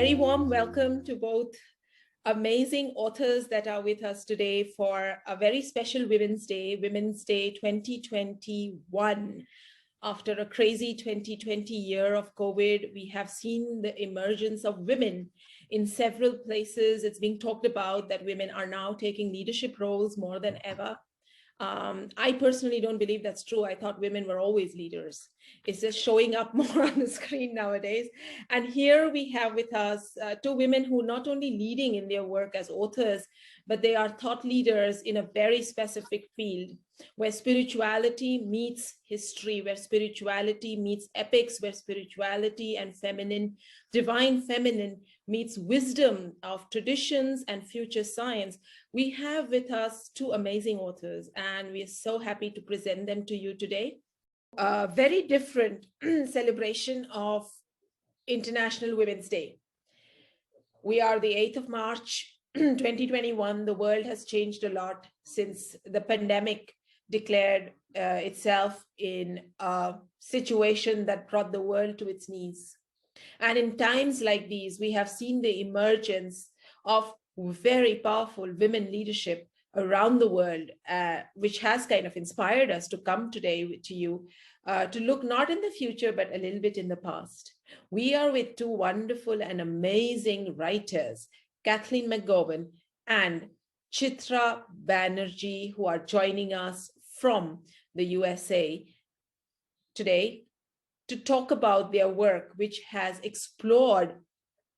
very warm welcome to both amazing authors that are with us today for a very special Women's Day 2021. After a crazy 2020 year of COVID, we have seen the emergence of women in several places. It's being talked about that women are now taking leadership roles more than ever. I personally don't believe that's true. I thought women were always leaders. It's just showing up more on the screen nowadays. And here we have with us two women who not only leading in their work as authors, but they are thought leaders in a very specific field where spirituality meets history, where spirituality meets epics, where spirituality and feminine, divine feminine meets wisdom of traditions and future science. We have with us two amazing authors, and we are so happy to present them to you today. A very different celebration of International Women's Day. We are the 8th of March, 2021. The world has changed a lot since the pandemic declared itself in a situation that brought the world to its knees. And in times like these, we have seen the emergence of very powerful women leadership around the world, which has kind of inspired us to come today to you to look not in the future, but a little bit in the past. We are with two wonderful and amazing writers, Kathleen Mcgowan and Chitra Banerjee, who are joining us from the USA today to talk about their work, which has explored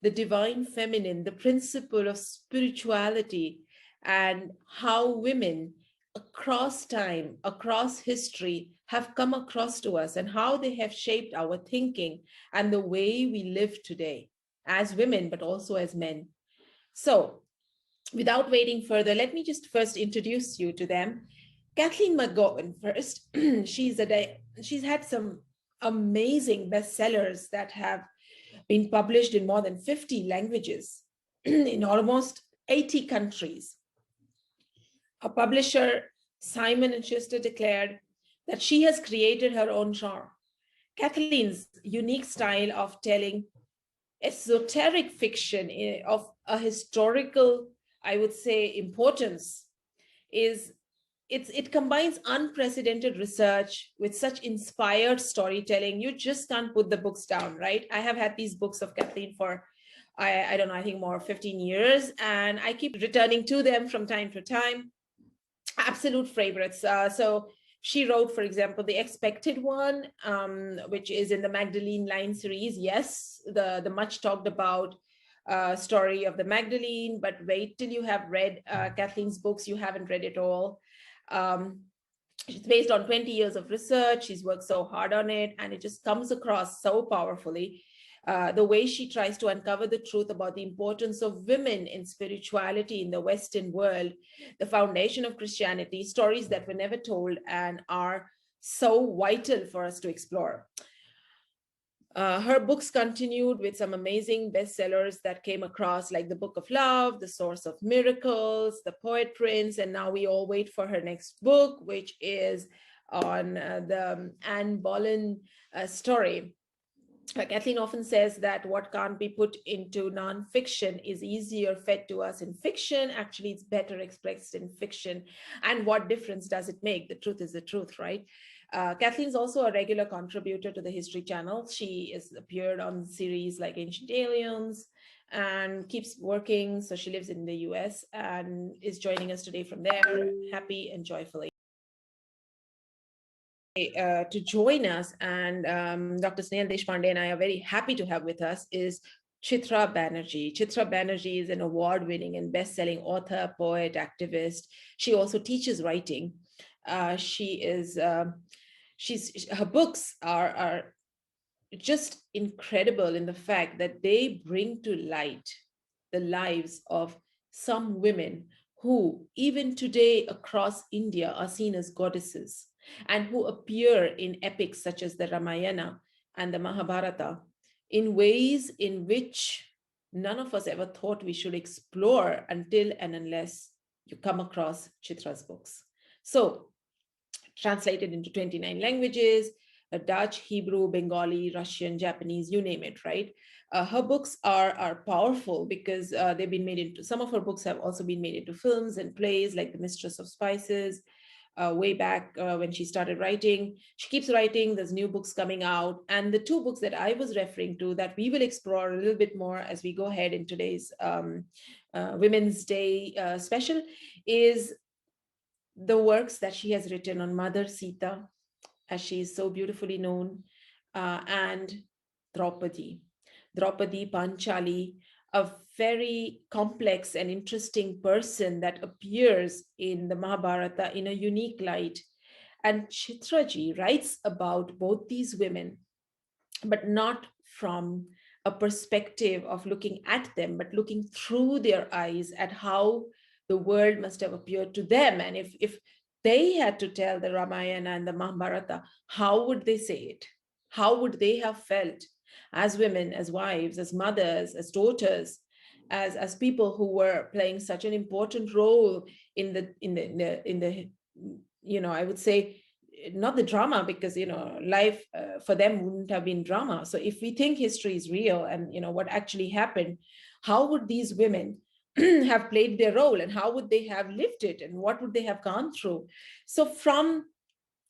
the divine feminine, the principle of spirituality, and how women across time, across history, have come across to us and how they have shaped our thinking and the way we live today as women, but also as men. So without waiting further, let me just first introduce you to them. Kathleen Mcgowan first. She's had some amazing bestsellers that have been published in more than 50 languages in almost 80 countries. A publisher, Simon & Schuster, declared that she has created her own genre. Kathleen's unique style of telling esoteric fiction of a historical, I would say, importance is it combines unprecedented research with such inspired storytelling. You just can't put the books down, right? I have had these books of Kathleen for, I don't know, I think more 15 years, and I keep returning to them from time to time. Absolute favorites. So she wrote, for example, The Expected One, which is in the Magdalene line series. Yes, the much talked about story of the Magdalene, but wait till you have read Kathleen's books. You haven't read it all. It's based on 20 years of research. She's worked so hard on it, and it just comes across so powerfully. The way she tries to uncover the truth about the importance of women in spirituality in the Western world, the foundation of Christianity, stories that were never told and are so vital for us to explore. Her books continued with some amazing bestsellers that came across, like The Book of Love, The Source of Miracles, The Poet Prince, and now we all wait for her next book, which is on the Anne Boleyn story. Kathleen often says that what can't be put into nonfiction is easier fed to us in fiction. Actually, it's better expressed in fiction. And what difference does it make? The truth is the truth, right? Kathleen's also a regular contributor to the History Channel. She has appeared on series like Ancient Aliens and keeps working. So she lives in the US and is joining us today from there, happy and joyfully. To join us, and Dr. Snehal Deshpande and I are very happy to have with us, is Chitra Banerjee. Chitra Banerjee is an award-winning and best-selling author, poet, activist. She also teaches writing. Her books are just incredible in the fact that they bring to light the lives of some women who, even today across India, are seen as goddesses, and who appear in epics such as the Ramayana and the Mahabharata in ways in which none of us ever thought we should explore until and unless you come across Chitra's books. So, translated into 29 languages, Dutch, Hebrew, Bengali, Russian, Japanese, you name it, right? Her books are powerful because they've been made into, some of her books have also been made into films and plays, like The Mistress of Spices, way back when she started writing. She keeps writing, there's new books coming out. And the two books that I was referring to that we will explore a little bit more as we go ahead in today's Women's Day special is the works that she has written on Mother Sita, as she is so beautifully known, and Draupadi Panchali, a very complex and interesting person that appears in the Mahabharata in a unique light. And Chitraji writes about both these women, but not from a perspective of looking at them, but looking through their eyes at how the world must have appeared to them. And if they had to tell the Ramayana and the Mahabharata, how would they say it? How would they have felt as women, as wives, as mothers, as daughters, as people who were playing such an important role in the I would say, not the drama, because life for them wouldn't have been drama. So if we think history is real and what actually happened, how would these women have played their role, and how would they have lived it, and what would they have gone through? So from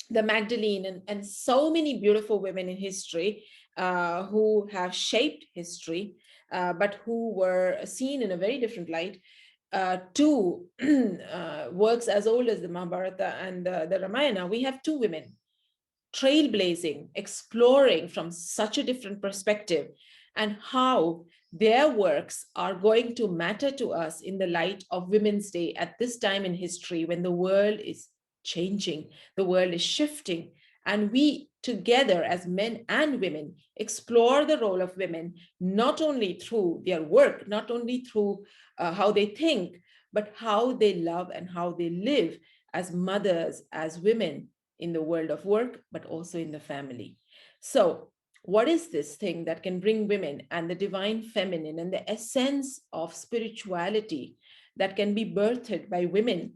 the Magdalene and so many beautiful women in history who have shaped history, but who were seen in a very different light, to works as old as the Mahabharata and the Ramayana, we have two women trailblazing, exploring from such a different perspective, and how their works are going to matter to us in the light of Women's Day at this time in history when the world is changing, the world is shifting, and we together as men and women explore the role of women, not only through their work, not only through how they think, but how they love and how they live as mothers, as women in the world of work, but also in the family. So what is this thing that can bring women and the divine feminine and the essence of spirituality that can be birthed by women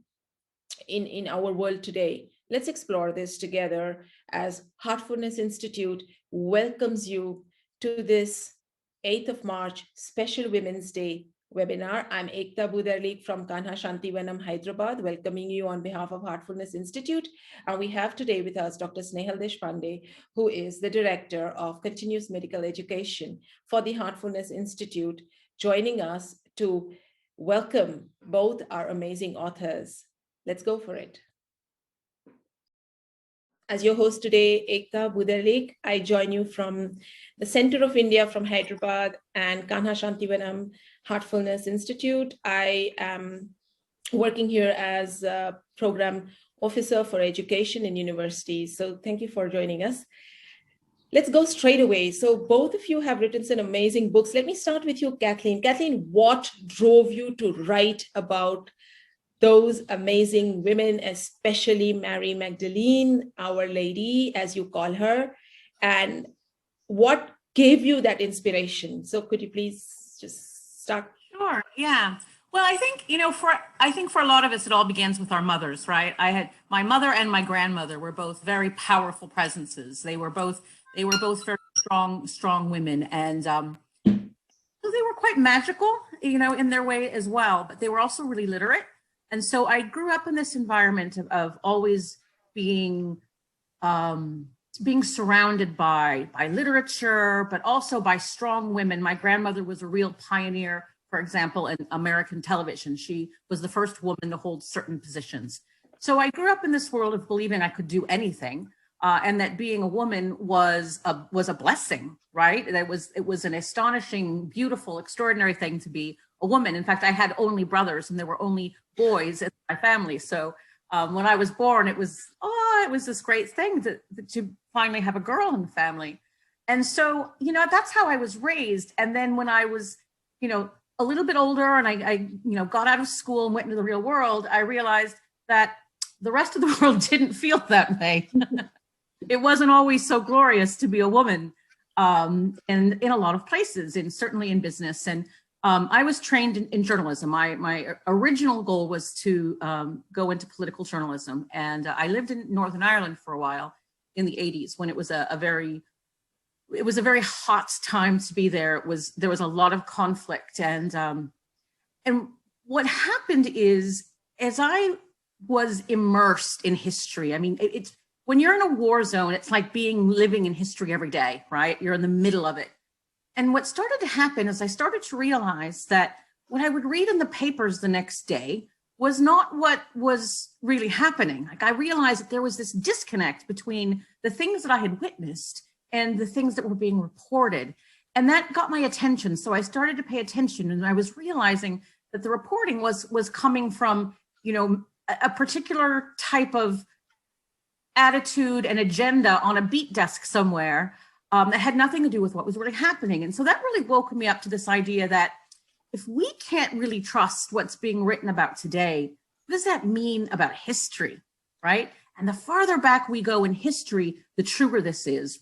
in our world today? Let's explore this together as Heartfulness Institute welcomes you to this 8th of March special Women's Day webinar. I'm Ekta Bouderlique from Kanha Shantivanam, Hyderabad, welcoming you on behalf of Heartfulness Institute. And we have today with us Dr. Snehal Deshpande, who is the Director of Continuous Medical Education for the Heartfulness Institute, joining us to welcome both our amazing authors. Let's go for it. As your host today, Ekta Bouderlique, I join you from the center of India, from Hyderabad and Kanha Shantivanam Heartfulness Institute. I am working here as a program officer for education in universities. So thank you for joining us. Let's go straight away. So both of you have written some amazing books. Let me start with you, Kathleen. Kathleen, what drove you to write about those amazing women, especially Mary Magdalene, Our Lady, as you call her, and what gave you that inspiration? So could you please just start? Sure, yeah. Well, I think for a lot of us, it all begins with our mothers, right? I had my mother and my grandmother were both very powerful presences. They were both very strong women, and so they were quite magical, in their way as well. But they were also really literate. And so I grew up in this environment of always being surrounded by literature, but also by strong women. My grandmother was a real pioneer, for example, in American television. She was the first woman to hold certain positions. So I grew up in this world of believing I could do anything, and that being a woman was a blessing, right? It was an astonishing, beautiful, extraordinary thing to be a woman. In fact, I had only brothers, and there were only boys in my family. So when I was born, it was this great thing to finally have a girl in the family. And so, that's how I was raised. And then when I was, a little bit older and I got out of school and went into the real world, I realized that the rest of the world didn't feel that way. It wasn't always so glorious to be a woman and in a lot of places, and certainly in business. And I was trained in journalism. My original goal was to go into political journalism. And I lived in Northern Ireland for a while. in the 80s when it was a very hot time to be there. There was a lot of conflict, and what happened is, as I was immersed in history, I mean, it's when you're in a war zone, it's like living in history every day, right? You're in the middle of it. And what started to happen is I started to realize that what I would read in the papers the next day was not what was really happening. Like, I realized that there was this disconnect between the things that I had witnessed and the things that were being reported. And that got my attention. So I started to pay attention, and I was realizing that the reporting was coming from, a particular type of attitude and agenda on a beat desk somewhere that had nothing to do with what was really happening. And so that really woke me up to this idea that if we can't really trust what's being written about today, what does that mean about history, right? And the farther back we go in history, the truer this is.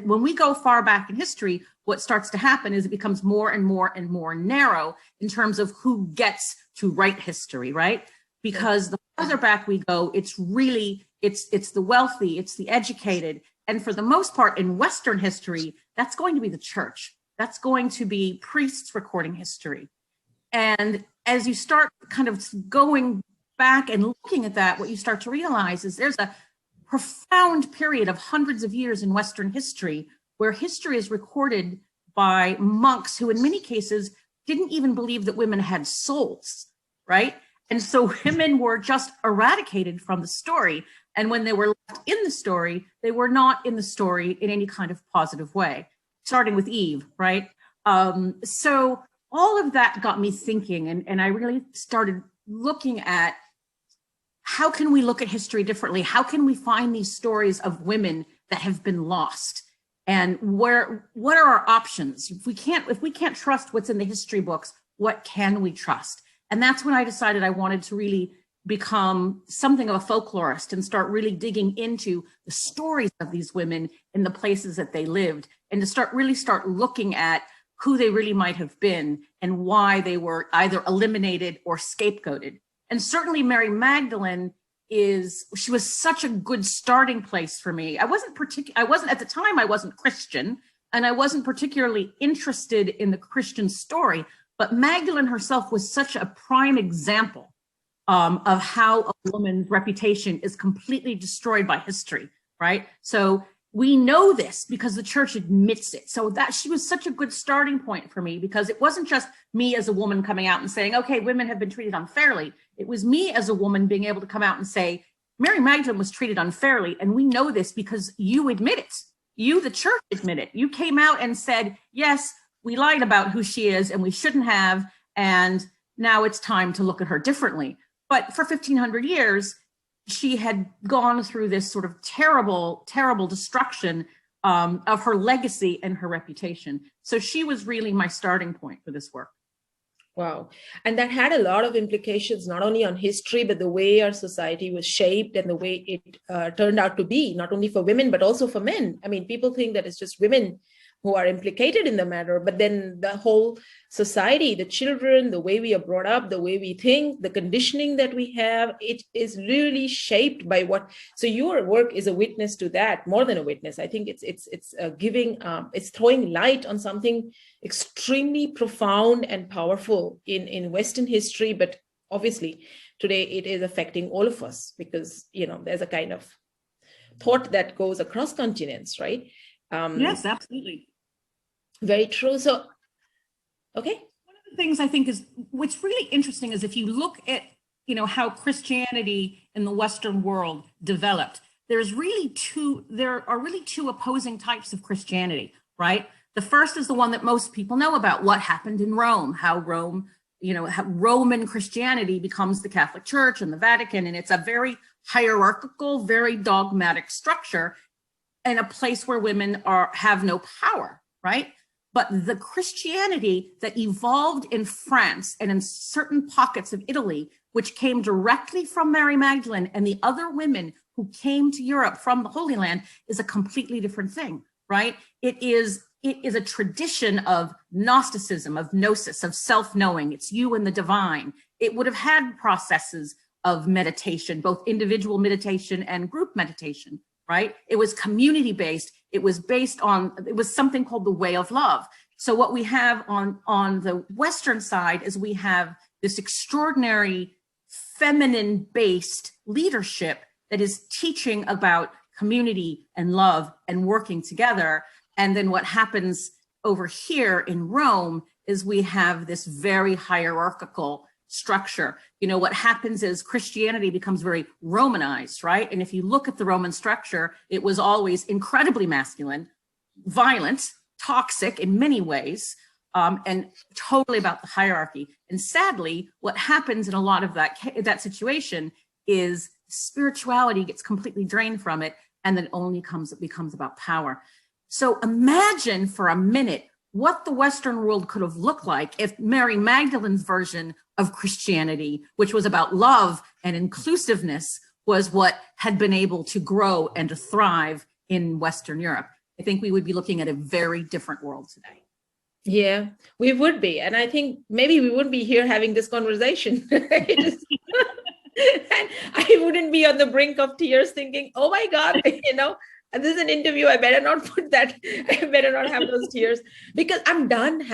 When we go far back in history, what starts to happen is it becomes more and more and more narrow in terms of who gets to write history, right? Because the farther back we go, it's the wealthy, it's the educated. And for the most part in Western history, that's going to be the church. That's going to be priests recording history. And as you start kind of going back and looking at that, what you start to realize is there's a profound period of hundreds of years in Western history where history is recorded by monks who in many cases didn't even believe that women had souls, right? And so women were just eradicated from the story. And when they were left in the story, they were not in the story in any kind of positive way, starting with Eve, right? So all of that got me thinking, and I really started looking at how can we look at history differently? How can we find these stories of women that have been lost? And what are our options? If we can't trust what's in the history books, what can we trust? And that's when I decided I wanted to really become something of a folklorist and start really digging into the stories of these women in the places that they lived, and to start looking at who they really might have been and why they were either eliminated or scapegoated. And certainly Mary Magdalene she was such a good starting place for me. I wasn't at the time, I wasn't Christian, and I wasn't particularly interested in the Christian story, but Magdalene herself was such a prime example of how a woman's reputation is completely destroyed by history, right? So we know this because the church admits it. So that she was such a good starting point for me, because it wasn't just me as a woman coming out and saying, okay, women have been treated unfairly. It was me as a woman being able to come out and say, Mary Magdalene was treated unfairly. And we know this because you admit it. You, the church, admit it. You came out and said, yes, we lied about who she is and we shouldn't have. And now it's time to look at her differently. But for 1500 years, she had gone through this sort of terrible, terrible destruction of her legacy and her reputation. So she was really my starting point for this work. Wow. And that had a lot of implications, not only on history, but the way our society was shaped and the way it turned out to be, not only for women, but also for men. I mean, people think that it's just women who are implicated in the matter, but then the whole society, the children, the way we are brought up, the way we think, the conditioning that we have, it is really shaped by what. So your work is a witness to that, more than a witness. I think it's throwing light on something extremely profound and powerful in Western history, but obviously today it is affecting all of us because, there's a kind of thought that goes across continents, right? Yes, absolutely. Very true. So, okay. One of the things I think is what's really interesting is if you look at, how Christianity in the Western world developed, there are really two opposing types of Christianity, right? The first is the one that most people know about, what happened in Rome, how Roman Christianity becomes the Catholic Church and the Vatican, and it's a very hierarchical, very dogmatic structure and a place where women have no power, right? But the Christianity that evolved in France and in certain pockets of Italy, which came directly from Mary Magdalene and the other women who came to Europe from the Holy Land, is a completely different thing, right? It is a tradition of Gnosticism, of gnosis, of self-knowing. It's you and the divine. It would have had processes of meditation, both individual meditation and group meditation. right? It was community-based. It was based on, it was something called the way of love. So what we have on the Western side is we have this extraordinary feminine-based leadership that is teaching about community and love and working together. And then what happens over here in Rome is we have this very hierarchical structure. You know, what happens is Christianity becomes very Romanized, right? And if you look at the Roman structure, it was always incredibly masculine, violent, toxic in many ways, and totally about the hierarchy. And sadly, what happens in a lot of that situation is spirituality gets completely drained from it, and then it becomes about power. So imagine for a minute what the Western world could have looked like if Mary Magdalene's version of Christianity, which was about love and inclusiveness, was what had been able to grow and to thrive in Western Europe. I think we would be looking at a very different world today. Yeah, we would be. And I think maybe we wouldn't be here having this conversation. And I wouldn't be on the brink of tears thinking, oh my God, you know, this is an interview. I better not put that. I better not have those tears, because I'm done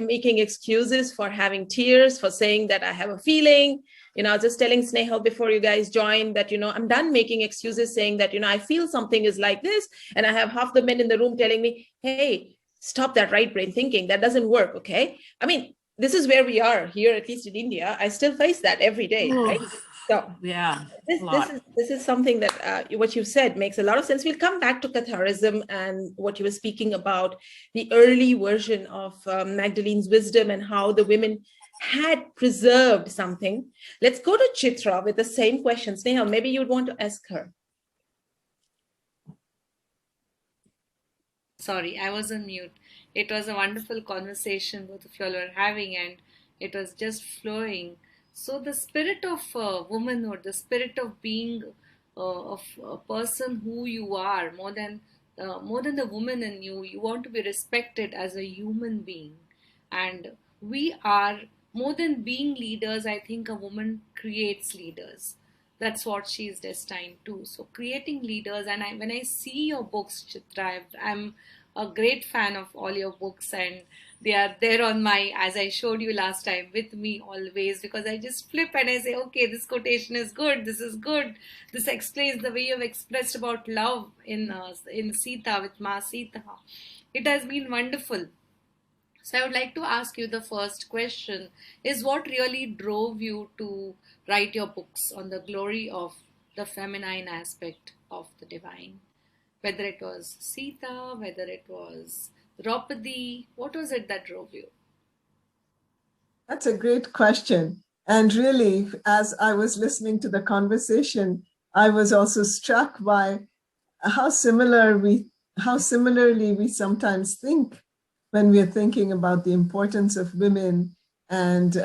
making excuses for having tears, for saying that I have a feeling. You know, I was just telling Snehal before you guys joined that, you know, I'm done making excuses saying that, you know, I feel something is like this. And I have half the men in the room telling me, hey, stop that right brain thinking. That doesn't work. Okay. I mean, this is where we are here, at least in India. I still face that every day. Right? So yeah, this is something that what you said makes a lot of sense. We'll come back to Catharism and what you were speaking about, the early version of Magdalene's wisdom and how the women had preserved something. Let's go to Chitra with the same question. Snehal, maybe you'd want to ask her. Sorry, I was on mute. It was a wonderful conversation both of y'all were having, and it was just flowing. So the spirit of womanhood, the spirit of being of a person who you are, more than the woman in you, you want to be respected as a human being. And we are, more than being leaders, I think a woman creates leaders. That's what she is destined to. So creating leaders, and when I see your books, Chitra, I'm a great fan of all your books, and they are there on my, as I showed you last time, with me always, because I just flip and I say, okay, this quotation is good, this is good, this explains the way you've expressed about love in Sita, with Ma Sita. It has been wonderful. So I would like to ask you, the first question is, what really drove you to write your books on the glory of the feminine aspect of the divine? Whether it was Sita, whether it was Draupadi, what was it that drove you? That's a great question. And really, as I was listening to the conversation, I was also struck by how similarly we sometimes think when we're thinking about the importance of women and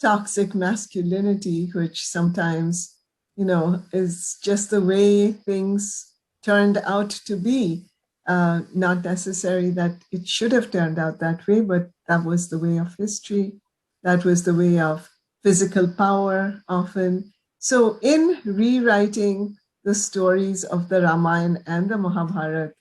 toxic masculinity, which sometimes, you know, is just the way things turned out to be. Not necessary that it should have turned out that way, but that was the way of history. That was the way of physical power often. So in rewriting the stories of the Ramayana and the Mahabharata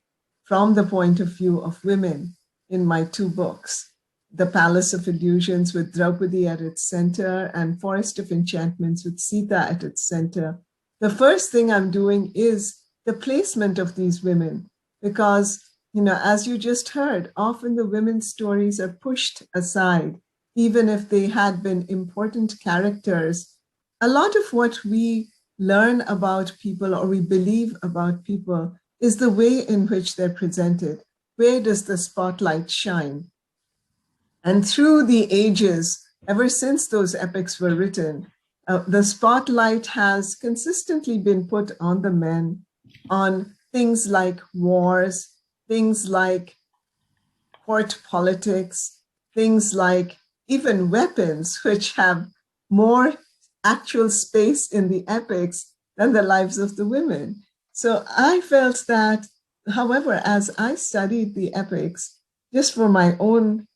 from the point of view of women in my two books, The Palace of Illusions with Draupadi at its center and Forest of Enchantments with Sita at its center, the first thing I'm doing is the placement of these women, because, you know, as you just heard, often the women's stories are pushed aside, even if they had been important characters. A lot of what we learn about people or we believe about people is the way in which they're presented. Where does the spotlight shine? And through the ages, ever since those epics were written, the spotlight has consistently been put on the men, on things like wars, things like court politics, things like even weapons, which have more actual space in the epics than the lives of the women. So I felt that, however, as I studied the epics, just for my own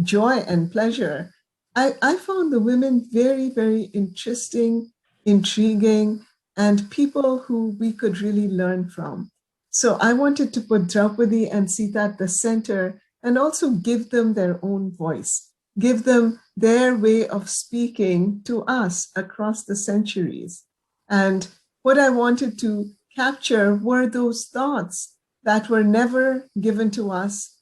joy and pleasure, I found the women very, very interesting, intriguing, and people who we could really learn from. So I wanted to put Draupadi and Sita at the center and also give them their own voice, give them their way of speaking to us across the centuries. And what I wanted to capture were those thoughts that were never given to us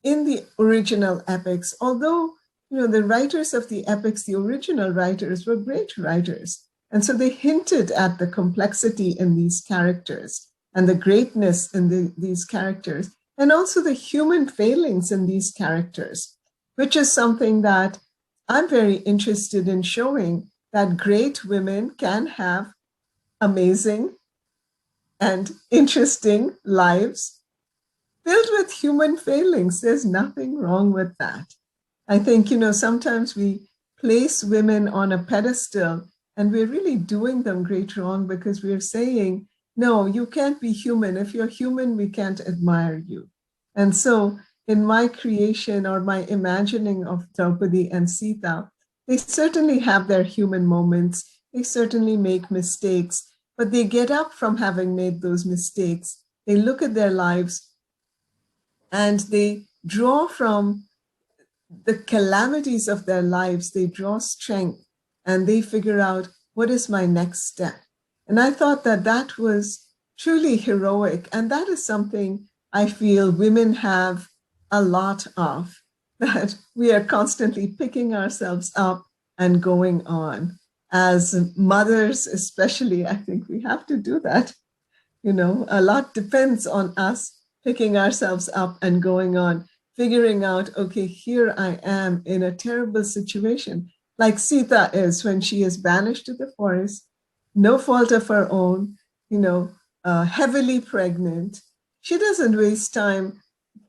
in the original epics, although the writers of the epics, the original writers, were great writers. And so they hinted at the complexity in these characters and the greatness in these characters, and also the human failings in these characters, which is something that I'm very interested in showing, that great women can have amazing and interesting lives filled with human failings. There's nothing wrong with that. I think, sometimes we place women on a pedestal and we're really doing them great wrong, because we're saying, no, you can't be human. If you're human, we can't admire you. And so in my creation or my imagining of Draupadi and Sita, they certainly have their human moments. They certainly make mistakes, but they get up from having made those mistakes. They look at their lives and they draw from the calamities of their lives, they draw strength and they figure out, what is my next step? And I thought that that was truly heroic. And that is something I feel women have a lot of, that we are constantly picking ourselves up and going on. As mothers, especially, I think we have to do that. A lot depends on us picking ourselves up and going on, figuring out, okay, here I am in a terrible situation, like Sita is when she is banished to the forest, no fault of her own, heavily pregnant. She doesn't waste time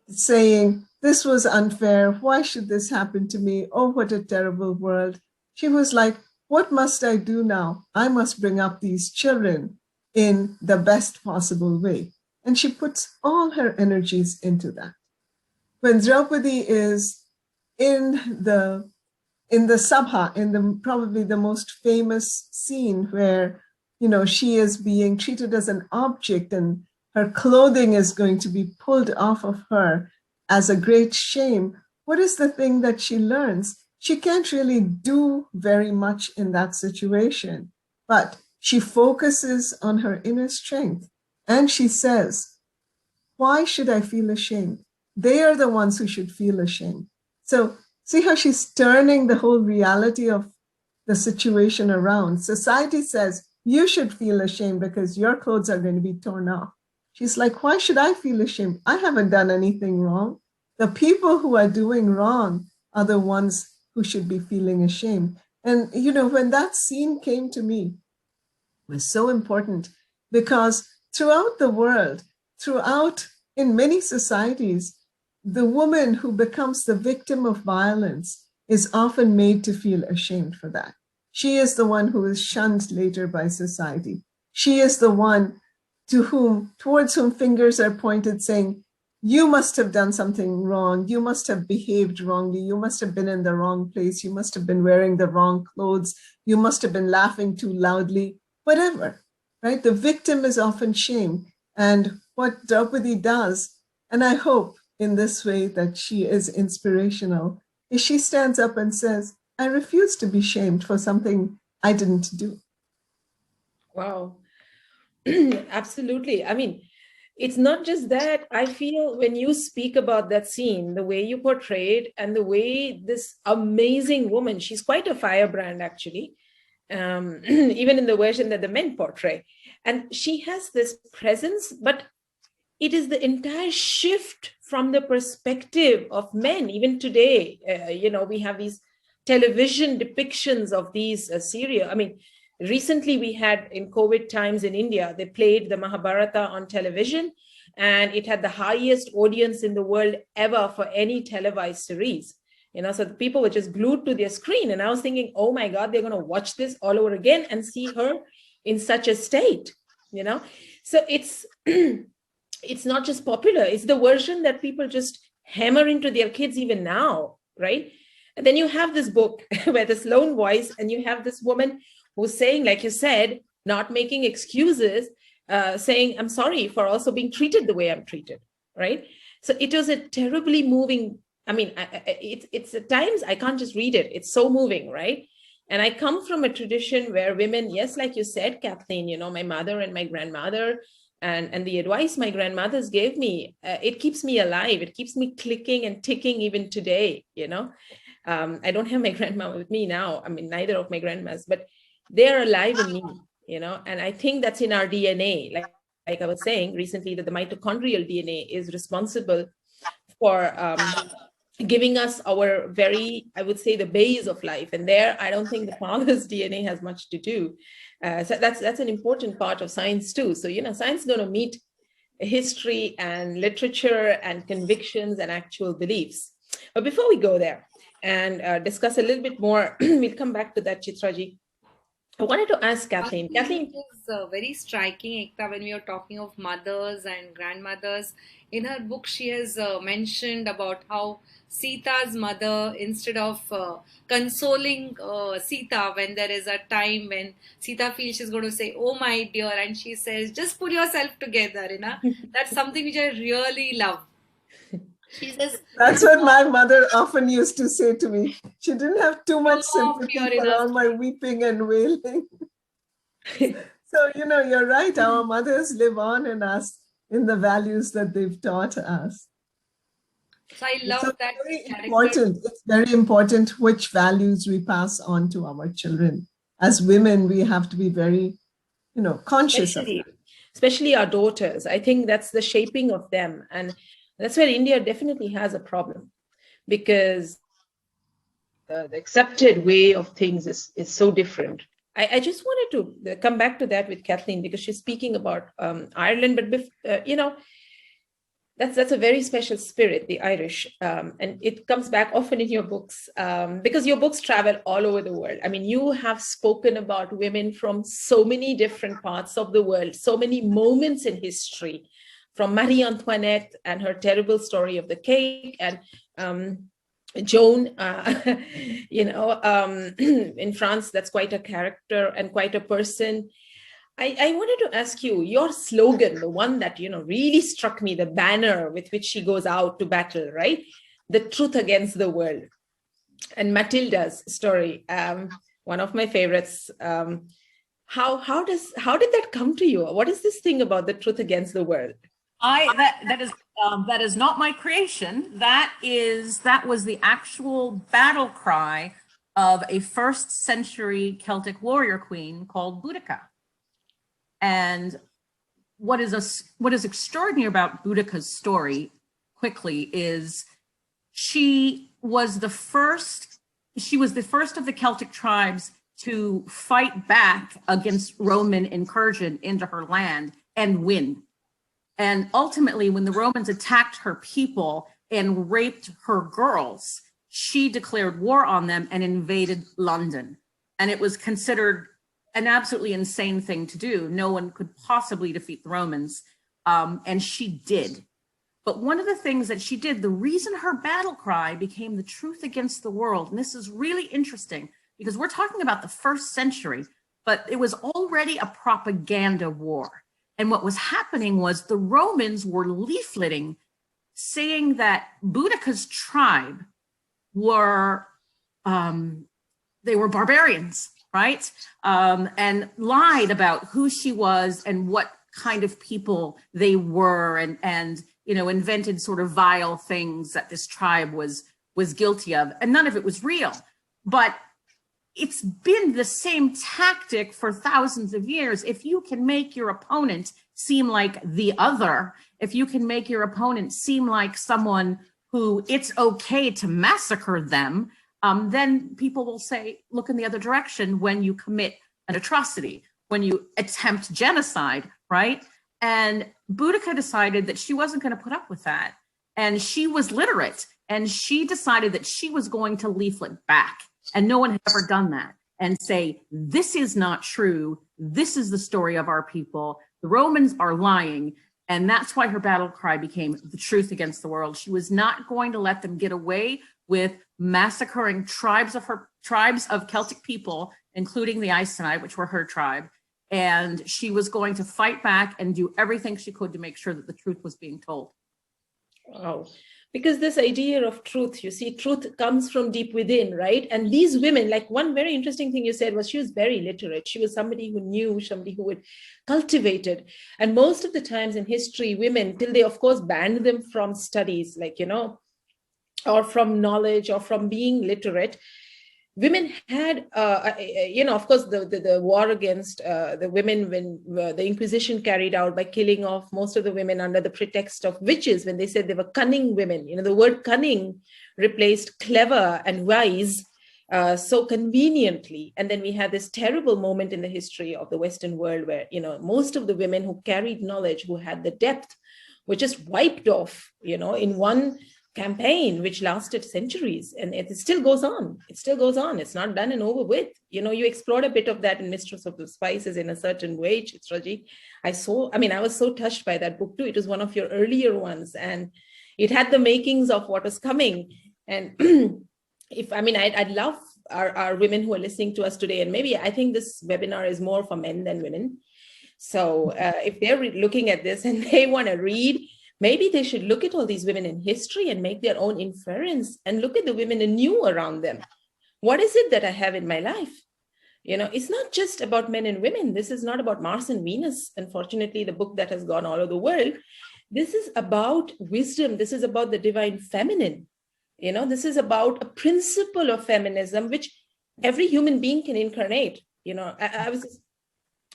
saying, this was unfair. Why should this happen to me? Oh, what a terrible world. She was like, what must I do now? I must bring up these children in the best possible way. And she puts all her energies into that. When Draupadi is in the Sabha, in probably the most famous scene where, she is being treated as an object and her clothing is going to be pulled off of her as a great shame, what is the thing that she learns? She can't really do very much in that situation, but she focuses on her inner strength and she says, why should I feel ashamed? They are the ones who should feel ashamed. So see how she's turning the whole reality of the situation around. Society says, you should feel ashamed because your clothes are going to be torn off. She's like, why should I feel ashamed? I haven't done anything wrong. The people who are doing wrong are the ones who should be feeling ashamed. And, when that scene came to me, it was so important because throughout the world, in many societies, the woman who becomes the victim of violence is often made to feel ashamed for that. She is the one who is shunned later by society. She is the one towards whom fingers are pointed saying, you must have done something wrong. You must have behaved wrongly. You must have been in the wrong place. You must have been wearing the wrong clothes. You must have been laughing too loudly, whatever, right? The victim is often shamed. And what Draupadi does, and I hope in this way that she is inspirational, is she stands up and says, I refuse to be shamed for something I didn't do. Wow. Absolutely. I mean, it's not just that. I feel when you speak about that scene, the way you portray it and the way this amazing woman, she's quite a firebrand actually, even in the version that the men portray. And she has this presence, but it is the entire shift from the perspective of men. Even today, we have these television depictions of these serial. I mean, recently we had in COVID times in India, they played the Mahabharata on television and it had the highest audience in the world ever for any televised series. So the people were just glued to their screen. And I was thinking, oh my God, they're going to watch this all over again and see her in such a state, So it's not just popular, it's the version that people just hammer into their kids even now, right? And then you have this book where this lone voice, and you have this woman who's saying, like you said, not making excuses, saying, I'm sorry for also being treated the way I'm treated, right? So it was a terribly moving, I mean, it's at times I can't just read it. It's so moving, right? And I come from a tradition where women, yes, like you said, Kathleen, you know, my mother and my grandmother, and the advice my grandmothers gave me, it keeps me alive. It keeps me clicking and ticking even today, you know. I don't have my grandma with me now. I mean, neither of my grandmas, but they're alive in me, you know, and I think that's in our DNA. Like I was saying recently, that the mitochondrial DNA is responsible for giving us our very, I would say, the base of life. And there, I don't think the father's DNA has much to do. So that's an important part of science too. So, you know, science is going to meet history and literature and convictions and actual beliefs. But before we go there and discuss a little bit more, we'll come back to that, Chitraji. I wanted to ask Kathleen. Kathleen, it is very striking, Ekta, when we are talking of mothers and grandmothers. In her book, she has mentioned about how Sita's mother, instead of consoling Sita when there is a time when Sita feels she's going to say, "Oh my dear," and she says, "Just put yourself together," you know. That's something which I really love. She says, that's what my mother often used to say to me. She didn't have too much sympathy for all my weeping and wailing. So, you know, you're right. Our mothers live on in us in the values that they've taught us. So I love that. Very important. It's very important which values we pass on to our children. As women, we have to be very, you know, conscious of that. Especially our daughters. I think that's the shaping of them. And that's where India definitely has a problem, because the accepted way of things is so different. I just wanted to come back to that with Kathleen, because she's speaking about Ireland, but you know, that's a very special spirit, the Irish, and it comes back often in your books, because your books travel all over the world. I mean, you have spoken about women from so many different parts of the world, so many moments in history, from Marie Antoinette and her terrible story of the cake, and Joan, you know, in France, that's quite a character and quite a person. I wanted to ask you, your slogan, the one that, you know, really struck me, the banner with which she goes out to battle, right? The truth against the world. And Matilda's story, one of my favorites. How did that come to you? What is this thing about the truth against the world? That is not my creation. That was the actual battle cry of a 1st century Celtic warrior queen called Bouderlique. And what is extraordinary about Bouderlique's story, quickly, is she was the first of the Celtic tribes to fight back against Roman incursion into her land and win. And ultimately, when the Romans attacked her people and raped her girls, she declared war on them and invaded London. And it was considered an absolutely insane thing to do. No one could possibly defeat the Romans, and she did. But one of the things that she did, the reason her battle cry became the truth against the world, and this is really interesting, because we're talking about the 1st century, but it was already a propaganda war. And what was happening was the Romans were leafleting, saying that Bouderlique's tribe were barbarians, right? And lied about who she was and what kind of people they were, and you know, invented sort of vile things that this tribe was guilty of, and none of it was real. But it's been the same tactic for thousands of years. If you can make your opponent seem like the other, if you can make your opponent seem like someone who it's okay to massacre them, then people will say, look in the other direction when you commit an atrocity, when you attempt genocide, right? And Bouderlique decided that she wasn't going to put up with that. And she was literate, and she decided that she was going to leaflet back. And no one had ever done that, and say, this is not true. This is the story of our people. The Romans are lying. And that's why her battle cry became the truth against the world. She was not going to let them get away with massacring tribes of Celtic people, including the Iceni, which were her tribe. And she was going to fight back and do everything she could to make sure that the truth was being told. Wow. Because this idea of truth, you see, truth comes from deep within, right? And these women, like one very interesting thing you said was she was very literate. She was somebody who knew, somebody who would cultivate it. And most of the times in history, women, till they, of course, banned them from studies, like, or from knowledge or from being literate, women had, of course, the war against the women when the Inquisition carried out by killing off most of the women under the pretext of witches, when they said they were cunning women. The word cunning replaced clever and wise so conveniently. And then we had this terrible moment in the history of the Western world where, most of the women who carried knowledge, who had the depth, were just wiped off, in one campaign which lasted centuries, and it still goes on. It's not done and over with. You explored a bit of that in Mistress of the Spices in a certain way, Chitraji. I was so touched by that book too. It was one of your earlier ones, and it had the makings of what was coming. And I'd love our women who are listening to us today, and maybe I think this webinar is more for men than women. So if they're looking at this and they want to read, maybe they should look at all these women in history and make their own inference and look at the women anew around them. What is it that I have in my life? It's not just about men and women. This is not about Mars and Venus. Unfortunately, the book that has gone all over the world. This is about wisdom. This is about the divine feminine. This is about a principle of feminism, which every human being can incarnate.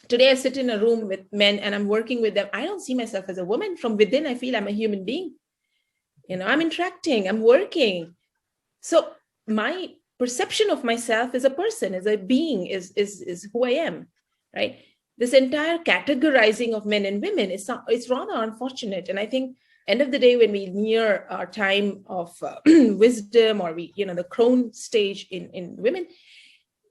Today I sit in a room with men and I'm working with them. I don't see myself as a woman. From within, I feel I'm a human being. I'm interacting, I'm working. So my perception of myself as a person, as a being, is who I am, right? This entire categorizing of men and women it's rather unfortunate. And I think end of the day, when we near our time of wisdom, or the crone stage in women,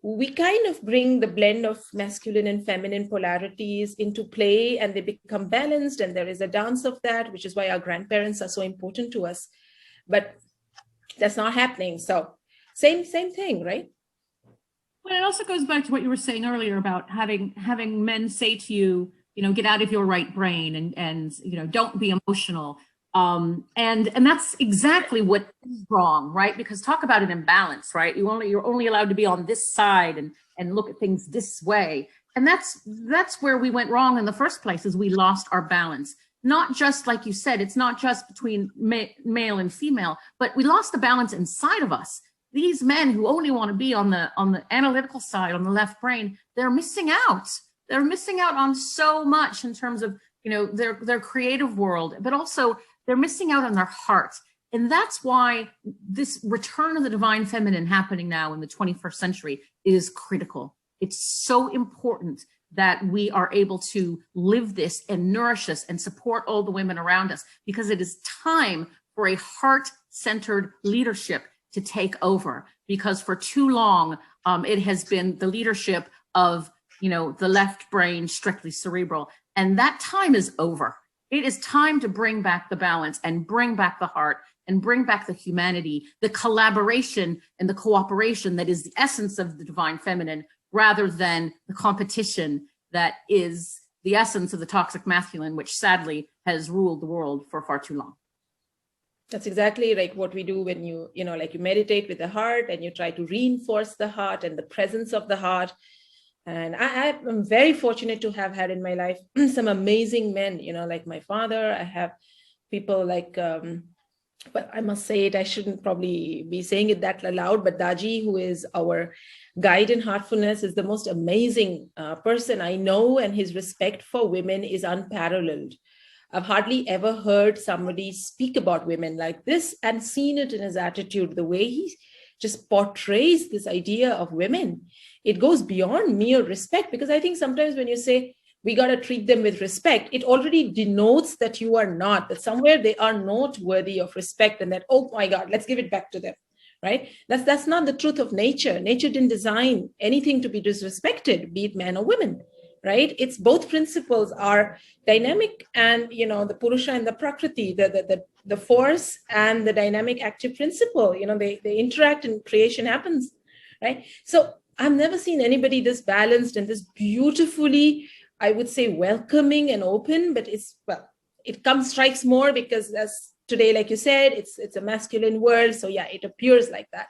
we kind of bring the blend of masculine and feminine polarities into play, and they become balanced, and there is a dance of that, which is why our grandparents are so important to us. But that's not happening. So same thing, right? Well, it also goes back to what you were saying earlier about having men say to you, get out of your right brain and don't be emotional. And that's exactly what is wrong, right? Because talk about an imbalance, right? You're only allowed to be on this side and look at things this way. And that's where we went wrong in the first place, is we lost our balance. Not just, like you said, it's not just between male and female, but we lost the balance inside of us. These men who only want to be on the analytical side, on the left brain, they're missing out. They're missing out on so much in terms of, their creative world, but also they're missing out on their heart. And that's why this return of the divine feminine happening now in the 21st century is critical. It's so important that we are able to live this and nourish us and support all the women around us, because it is time for a heart-centered leadership to take over. Because for too long, it has been the leadership of, the left brain, strictly cerebral. And that time is over. It is time to bring back the balance and bring back the heart and bring back the humanity, the collaboration and the cooperation that is the essence of the divine feminine, rather than the competition that is the essence of the toxic masculine, which sadly has ruled the world for far too long. That's exactly like what we do when you meditate with the heart and you try to reinforce the heart and the presence of the heart. And I'm very fortunate to have had in my life some amazing men, like my father. I have people like, but I must say it, I shouldn't probably be saying it that loud, but Daji, who is our guide in heartfulness, is the most amazing person I know, and his respect for women is unparalleled. I've hardly ever heard somebody speak about women like this and seen it in his attitude, the way he just portrays this idea of women. It goes beyond mere respect, because I think sometimes when you say we got to treat them with respect, it already denotes that you are not, that somewhere they are not worthy of respect, and that, oh my God, let's give it back to them, right? That's not the truth of nature. Nature didn't design anything to be disrespected, be it man or women, right? It's both principles are dynamic, and, the Purusha and the Prakriti, the force and the dynamic active principle, they interact and creation happens, right? So I've never seen anybody this balanced and this beautifully, I would say, welcoming and open, but it strikes more because as today, like you said, it's a masculine world. So yeah, it appears like that.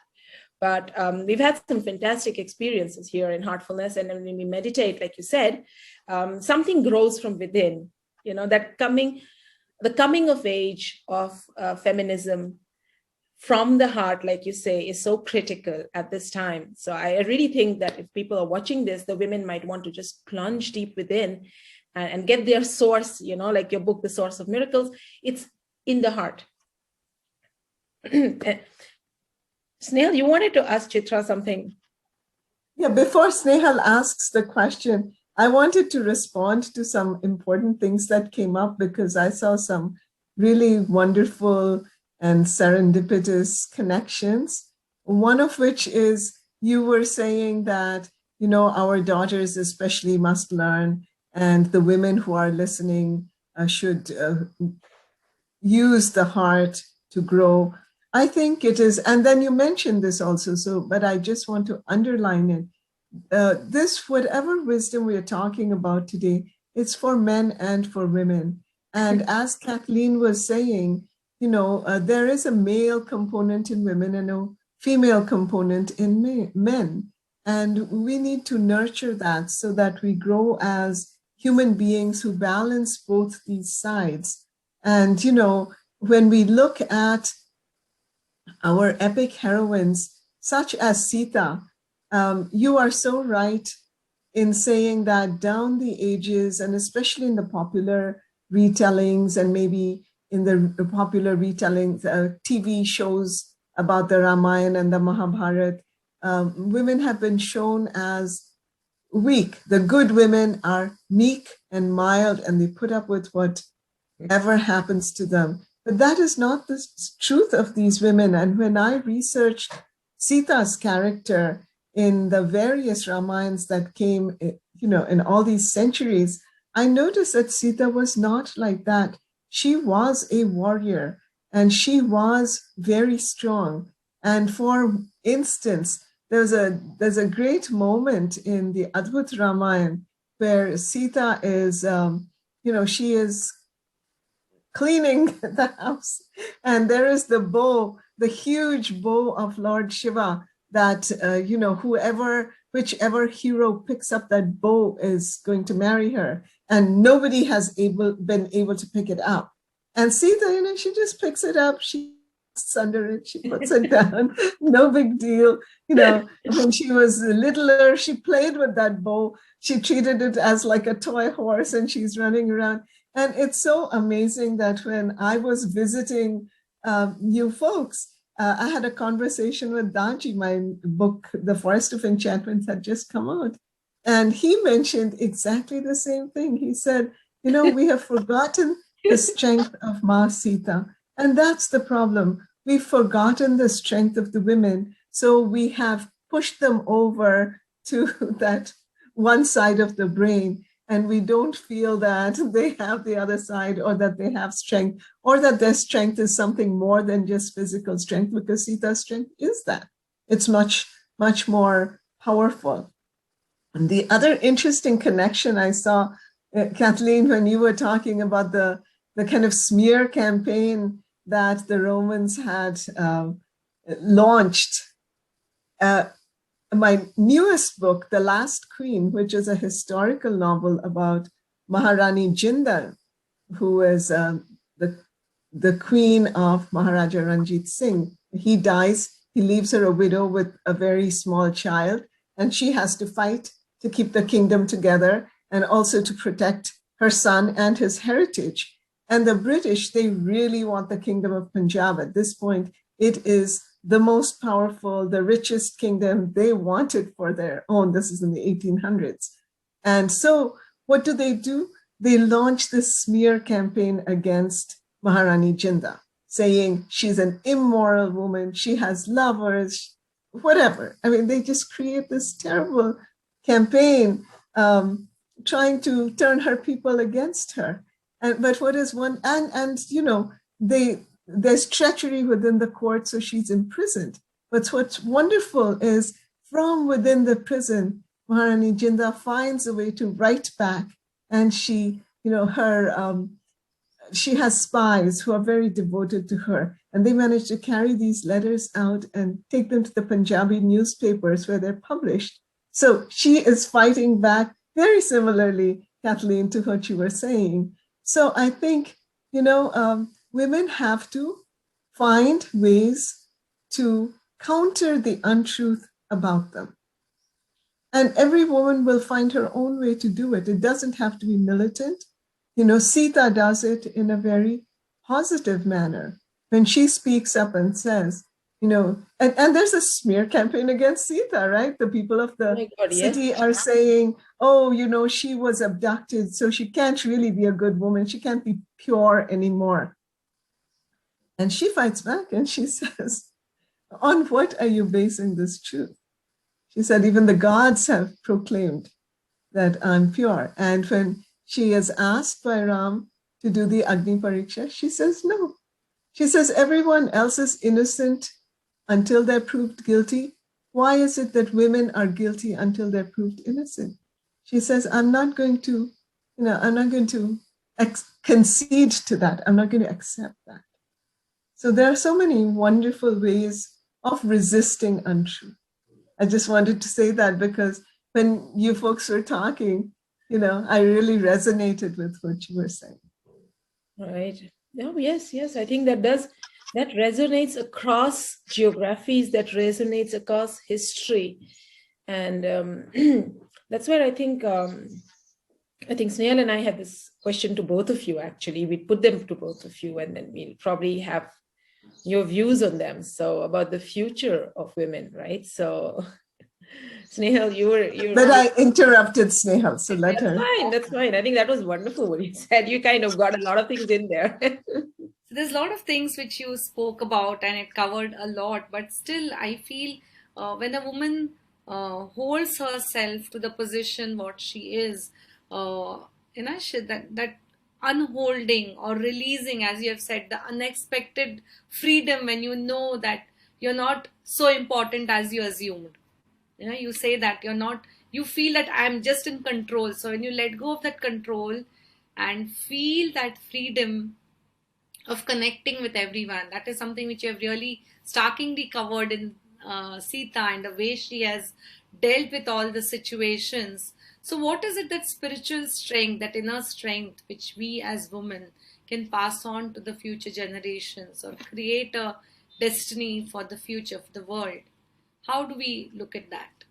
But we've had some fantastic experiences here in Heartfulness. And when we meditate, like you said, something grows from within, that the coming of age of feminism from the heart, like you say, is so critical at this time. So I really think that if people are watching this, the women might want to just plunge deep within and get their source, like your book, The Source of Miracles, it's in the heart. Snehal, you wanted to ask Chitra something. Yeah, before Snehal asks the question, I wanted to respond to some important things that came up because I saw some really wonderful and serendipitous connections. One of which is you were saying that, our daughters especially must learn, and the women who are listening should use the heart to grow. I think it is, and then you mentioned this also, but I just want to underline it. This, whatever wisdom we are talking about today, it's for men and for women. And as Kathleen was saying, there is a male component in women and a female component in men. And we need to nurture that so that we grow as human beings who balance both these sides. And, when we look at our epic heroines, such as Sita, you are so right in saying that down the ages, and especially in the popular retellings and maybe in the popular retellings, TV shows about the Ramayana and the Mahabharata, women have been shown as weak. The good women are meek and mild, and they put up with whatever happens to them. But that is not the truth of these women. And when I researched Sita's character in the various Ramayans that came, in all these centuries, I noticed that Sita was not like that. She was a warrior and she was very strong. And for instance, there's a great moment in the Advut Ramayana where Sita is, she is cleaning the house, and there is the bow, the huge bow of Lord Shiva that, whichever hero picks up that bow is going to marry her, and nobody has been able to pick it up. And Sita, she just picks it up, she puts under it, she puts it down, no big deal. When she was littler, she played with that bow. She treated it as like a toy horse, and she's running around. And it's so amazing that when I was visiting you folks, I had a conversation with Daji. My book, The Forest of Enchantments, had just come out. And he mentioned exactly the same thing. He said, we have forgotten the strength of Ma Sita. And that's the problem. We've forgotten the strength of the women. So we have pushed them over to that one side of the brain. And we don't feel that they have the other side, or that they have strength, or that their strength is something more than just physical strength, because Sita's strength is that. It's much, much more powerful. And the other interesting connection I saw, Kathleen, when you were talking about the kind of smear campaign that the Romans had launched. My newest book, The Last Queen, which is a historical novel about Maharani Jindal, who is the queen of Maharaja Ranjit Singh. He dies, he leaves her a widow with a very small child, and she has to fight to keep the kingdom together and also to protect her son and his heritage. And the British, they really want the kingdom of Punjab. At this point, it is the most powerful, the richest kingdom. They want it for their own. This is in the 1800s. And so what do? They launch this smear campaign against Maharani Jinda, saying she's an immoral woman, she has lovers, whatever. I mean, they just create this terrible campaign trying to turn her people against her. But what is one, and there's treachery within the court, so she's imprisoned. But what's wonderful is from within the prison, Maharani Jinda finds a way to write back, and she, she has spies who are very devoted to her, and they manage to carry these letters out and take them to the Punjabi newspapers where they're published. So she is fighting back very similarly, Kathleen, to what you were saying. So I think, women have to find ways to counter the untruth about them. And every woman will find her own way to do it. It doesn't have to be militant. Sita does it in a very positive manner when she speaks up and says, and there's a smear campaign against Sita, right? The people of the city are saying, oh, she was abducted, so she can't really be a good woman. She can't be pure anymore. And she fights back and she says, on what are you basing this truth? She said, even the gods have proclaimed that I'm pure. And when she is asked by Ram to do the Agni Pariksha, she says no. She says everyone else is innocent until they're proved guilty. Why is it that women are guilty until they're proved innocent? She says, I'm not going to concede to that. I'm not going to accept that. So there are so many wonderful ways of resisting untruth. I just wanted to say that because when you folks were talking, I really resonated with what you were saying. Right. Oh, yes. I think that resonates across geographies, that resonates across history. And that's where I think Snehal and I had this question to both of you, actually. We put them to both of you, and then we'll probably have your views on them. So about the future of women, right? So Snehal, you were. But I interrupted Snehal, so let her. That's fine. I think that was wonderful what you said. You kind of got a lot of things in there. So there's a lot of things which you spoke about, and it covered a lot. But still, I feel when a woman holds herself to the position what she is, that unholding or releasing, as you have said, the unexpected freedom when you know that you're not so important as you assumed. You say that you feel that I'm just in control. So when you let go of that control and feel that freedom of connecting with everyone, that is something which you have really starkly covered in Sita and the way she has dealt with all the situations. So what is it, that spiritual strength, that inner strength, which we as women can pass on to the future generations or create a destiny for the future of the world? How do we look at that?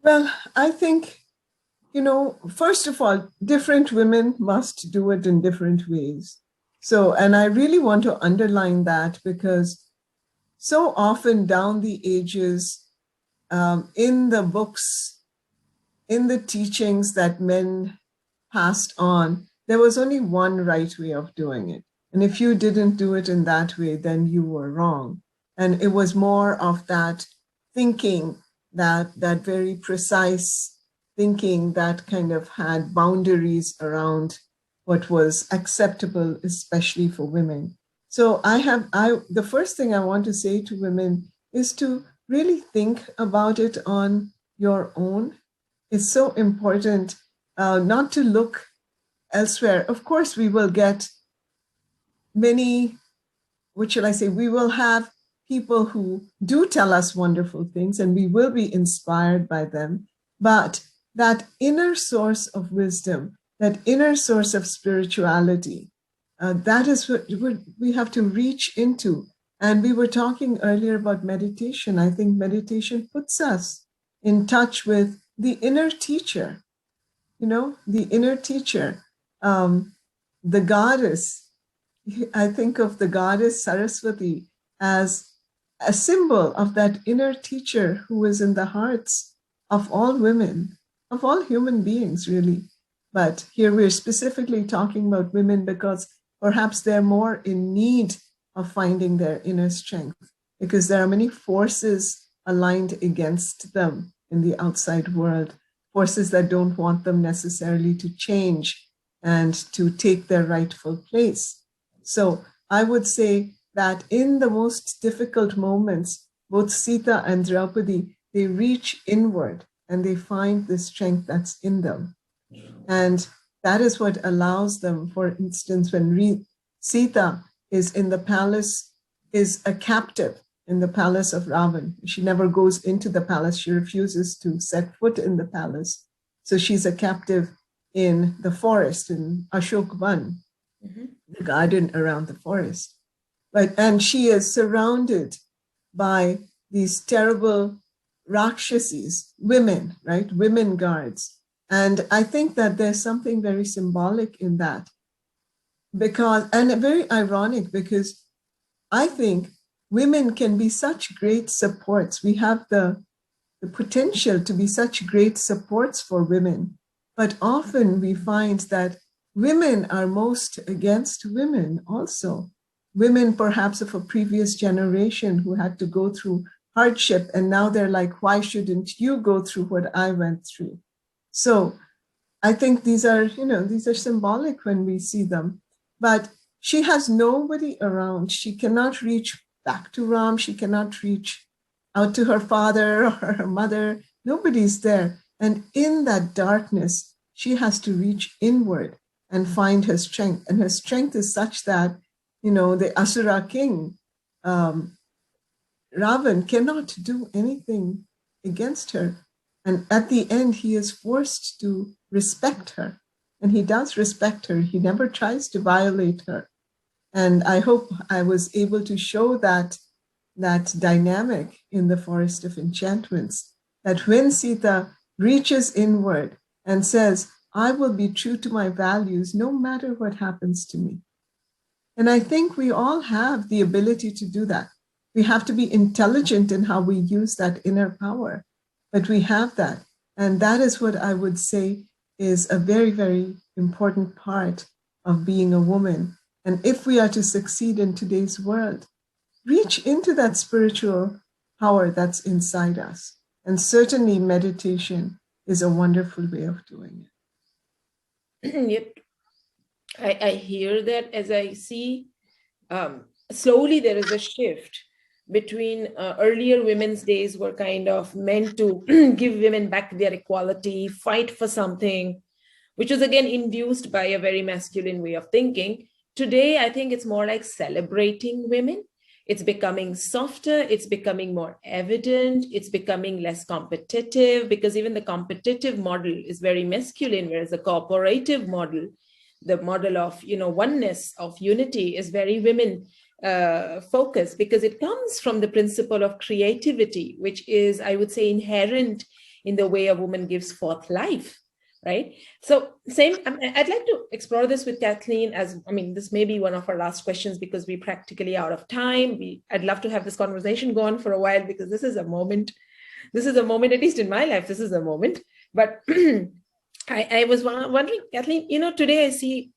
Well, I think, first of all, different women must do it in different ways. So, and I really want to underline that because so often down the ages, in the books, in the teachings that men passed on, there was only one right way of doing it. And if you didn't do it in that way, then you were wrong. And it was more of that thinking, that very precise thinking that kind of had boundaries around what was acceptable, especially for women. So the first thing I want to say to women is to really think about it on your own. It's so important not to look elsewhere. Of course, we will get many, we will have people who do tell us wonderful things and we will be inspired by them. But that inner source of wisdom, that inner source of spirituality, that is what we have to reach into. And we were talking earlier about meditation. I think meditation puts us in touch with the inner teacher, the inner teacher, the goddess. I think of the goddess Saraswati as a symbol of that inner teacher who is in the hearts of all women, of all human beings, really. But here we're specifically talking about women because perhaps they're more in need of finding their inner strength, because there are many forces aligned against them in the outside world, forces that don't want them necessarily to change and to take their rightful place. So I would say that in the most difficult moments, both Sita and Draupadi, they reach inward and they find the strength that's in them. And that is what allows them, for instance, when Sita is in the palace, is a captive in the palace of Ravan. She never goes into the palace. She refuses to set foot in the palace. So she's a captive in the forest, in Ashok Van, the garden around the forest. And she is surrounded by these terrible Rakshasis, women, right? Women guards. And I think that there's something very symbolic in that. And very ironic, because I think women can be such great supports. We have the potential to be such great supports for women. But often we find that women are most against women also. Women perhaps of a previous generation who had to go through hardship, and now they're like, why shouldn't you go through what I went through? So I think these are symbolic when we see them. But she has nobody around. She cannot reach back to Ram. She cannot reach out to her father or her mother. Nobody's there. And in that darkness, she has to reach inward and find her strength. And her strength is such that, the Asura king, Ravan, cannot do anything against her. And at the end, he is forced to respect her. And he does respect her. He never tries to violate her. And I hope I was able to show that dynamic in the Forest of Enchantments, that when Sita reaches inward and says, I will be true to my values no matter what happens to me. And I think we all have the ability to do that. We have to be intelligent in how we use that inner power, but we have that. And that is what I would say is a very, very important part of being a woman. And if we are to succeed in today's world, reach into that spiritual power that's inside us. And certainly meditation is a wonderful way of doing it. Yep. I hear that. As I see, slowly there is a shift between earlier women's days were kind of meant to give women back their equality, fight for something, which was again induced by a very masculine way of thinking. Today, I think it's more like celebrating women. It's becoming softer. It's becoming more evident. It's becoming less competitive, because even the competitive model is very masculine, whereas the cooperative model, the model of oneness, of unity, is very women focused, because it comes from the principle of creativity, which is, I would say, inherent in the way a woman gives forth life. Right. So I'd like to explore this with Kathleen, this may be one of our last questions because we're practically out of time. I'd love to have this conversation go on for a while, because this is a moment, at least in my life, this is a moment. But I was wondering, Kathleen, today I see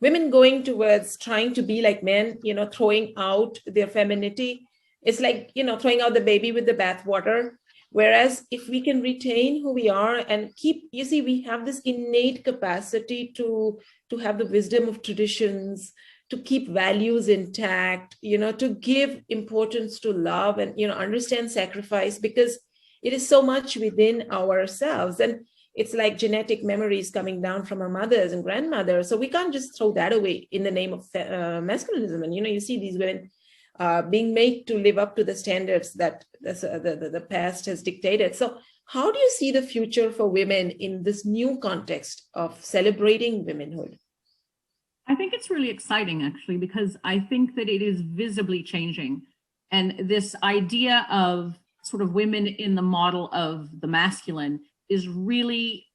women going towards trying to be like men, throwing out their femininity. It's like, throwing out the baby with the bathwater. Whereas if we can retain who we are and we have this innate capacity to have the wisdom of traditions, to keep values intact, to give importance to love and, understand sacrifice, because it is so much within ourselves. And it's like genetic memories coming down from our mothers and grandmothers. So we can't just throw that away in the name of masculinism. And, you see these women being made to live up to the standards that the past has dictated. So how do you see the future for women in this new context of celebrating womenhood? I think it's really exciting, actually, because I think that it is visibly changing. And this idea of sort of women in the model of the masculine is really,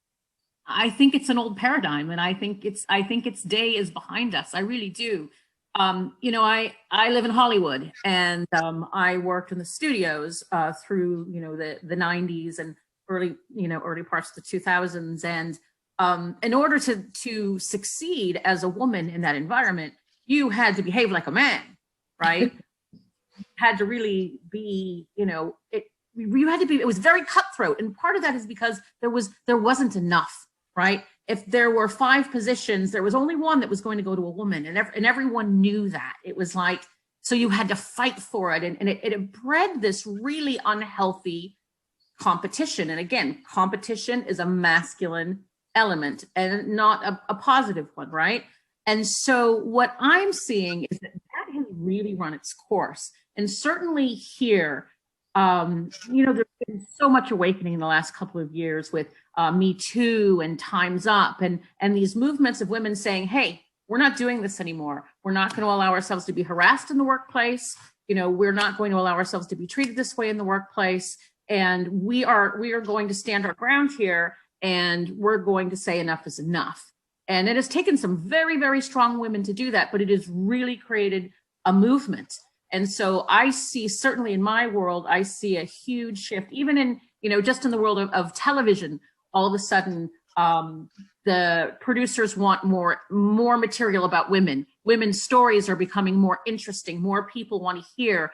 I think it's an old paradigm, and I think its day is behind us. I really do. I live in Hollywood, and I worked in the studios through the 90s and early parts of the 2000s. And in order to succeed as a woman in that environment, you had to behave like a man, right? Had to really be, you had to be. It was very cutthroat, and part of that is because there wasn't enough, right? If there were 5 positions, there was only one that was going to go to a woman, and everyone knew that. It was like, So you had to fight for it. And it bred this really unhealthy competition. And again, competition is a masculine element and not a positive one, right? And so what I'm seeing is that has really run its course. And certainly here, there's been so much awakening in the last couple of years with Me Too and Time's Up and these movements of women saying, hey, we're not doing this anymore. We're not going to allow ourselves to be harassed in the workplace. We're not going to allow ourselves to be treated this way in the workplace. And we are going to stand our ground here, and we're going to say enough is enough. And it has taken some very, very strong women to do that, but it has really created a movement. And so I see, certainly in my world, I see a huge shift, even in, just in the world of television. All of a sudden, the producers want more material about women. Women's stories are becoming more interesting. More people want to hear,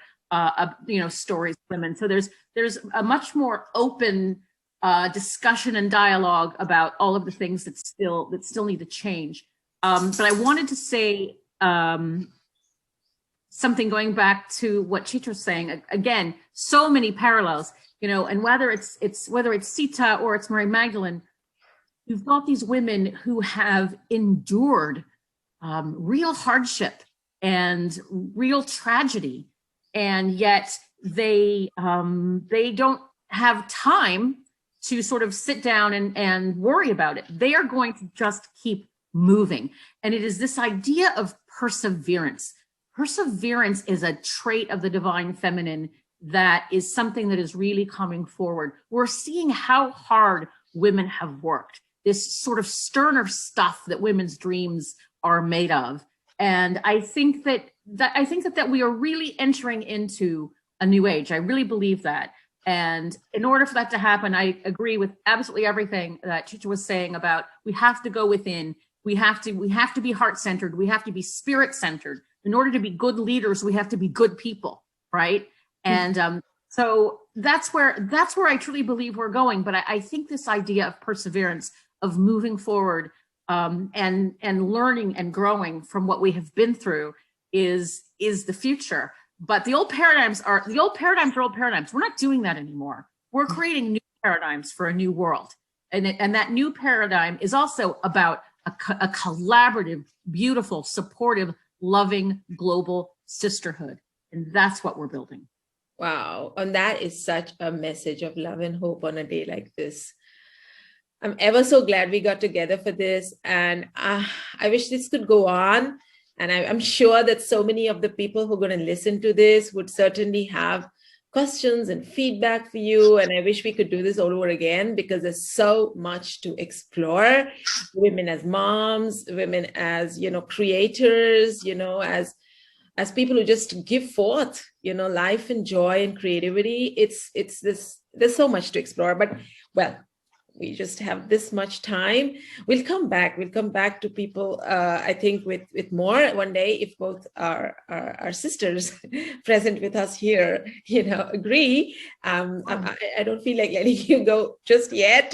stories of women. So there's a much more open discussion and dialogue about all of the things that still need to change. But I wanted to say something going back to what Chitra's saying. Again, so many parallels, and whether it's Sita or it's Mary Magdalene, you've got these women who have endured real hardship and real tragedy, and yet they don't have time to sort of sit down and worry about it. They are going to just keep moving. And it is this idea of perseverance. Perseverance is a trait of the divine feminine that is something that is really coming forward. We're seeing how hard women have worked, this sort of sterner stuff that women's dreams are made of. And I think that we are really entering into a new age. I really believe that. And in order for that to happen, I agree with absolutely everything that Chitra was saying about we have to go within. We have to be heart-centered. We have to be spirit-centered. In order to be good leaders, we have to be good people, right? And so that's where I truly believe we're going. But I think this idea of perseverance, of moving forward, and learning and growing from what we have been through is the future. But the old paradigms are old paradigms. We're not doing that anymore. We're creating new paradigms for a new world. And that new paradigm is also about a collaborative, beautiful, supportive, loving global sisterhood. And that's what we're building. Wow. And that is such a message of love and hope on a day like this. I'm ever so glad we got together for this. And I wish this could go on. And I'm sure that so many of the people who are going to listen to this would certainly have questions and feedback for you. And I wish we could do this all over again, because there's so much to explore. Women as moms, women as, creators, as people who just give forth, life and joy and creativity. There's so much to explore, but we just have this much time. We'll come back to people, I think, with more one day, if both our sisters present with us here, agree. I don't feel like letting you go just yet.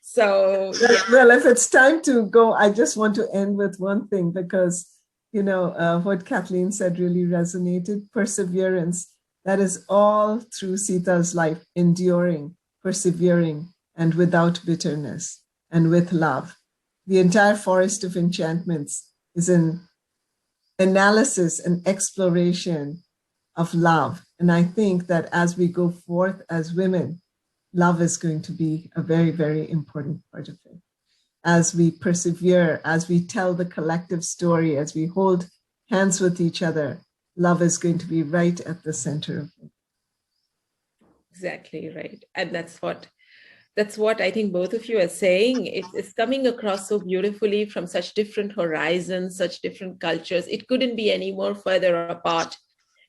So, well, if it's time to go, I just want to end with one thing, because, what Kathleen said really resonated. Perseverance, that is all through Sita's life, enduring, persevering, and without bitterness, and with love. The entire forest of enchantments is an analysis and exploration of love. And I think that as we go forth as women, love is going to be a very, very important part of it. As we persevere, as we tell the collective story, as we hold hands with each other, love is going to be right at the center of it. Exactly right. And that's what I think both of you are saying. It's coming across so beautifully from such different horizons, such different cultures. It couldn't be any more further apart,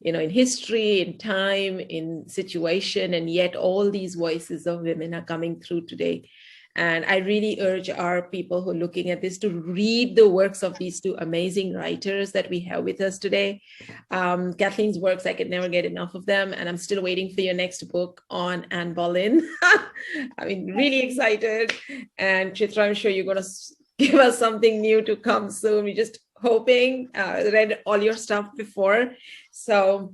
in history, in time, in situation, and yet all these voices of women are coming through today. And I really urge our people who are looking at this to read the works of these two amazing writers that we have with us today. Kathleen's works, I could never get enough of them. And I'm still waiting for your next book on Anne Boleyn. I mean, really excited. And Chitra, I'm sure you're going to give us something new to come soon. We just hoping, read all your stuff before. So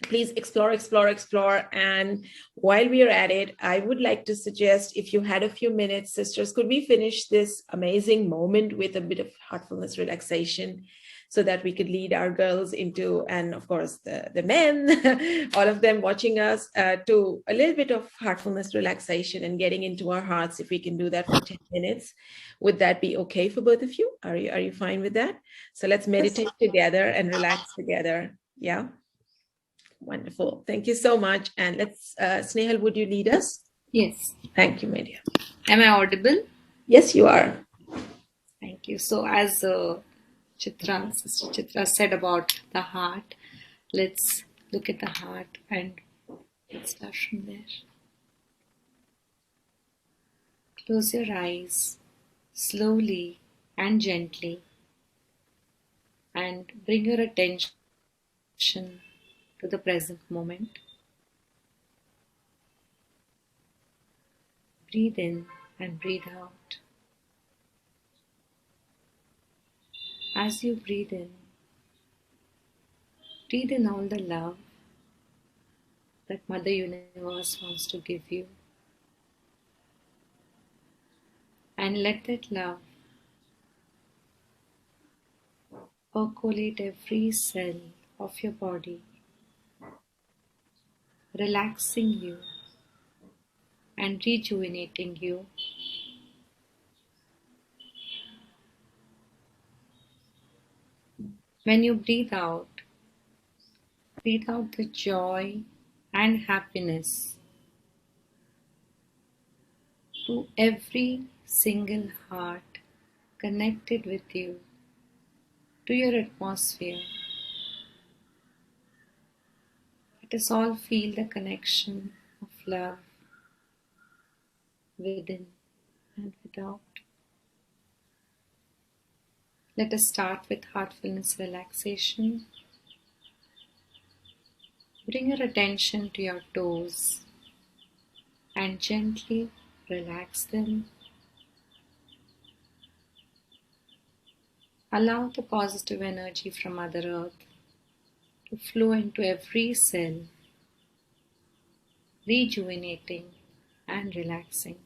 please explore, explore, explore. And while we are at it, I would like to suggest, if you had a few minutes, sisters, could we finish this amazing moment with a bit of heartfulness relaxation so that we could lead our girls into, and of course the men, all of them watching us, to a little bit of heartfulness relaxation and getting into our hearts. If we can do that for 10 minutes, would that be okay for both of you? Are you fine with that? So let's meditate together and relax together. Yeah. Wonderful. Thank you so much. And let's, Snehal, would you lead us? Yes. Thank you, my dear. Am I audible? Yes, you are. Thank you. So as Sister Chitra said about the heart, let's look at the heart and let's start from there. Close your eyes slowly and gently and bring your attention to the present moment. Breathe in and breathe out. As you breathe in all the love that Mother Universe wants to give you. And let that love percolate every cell of your body, relaxing you and rejuvenating you. When you breathe out the joy and happiness to every single heart connected with you, to your atmosphere. Let us all feel the connection of love within and without. Let us start with heartfulness relaxation. Bring your attention to your toes and gently relax them. Allow the positive energy from Mother Earth to flow into every cell, rejuvenating and relaxing.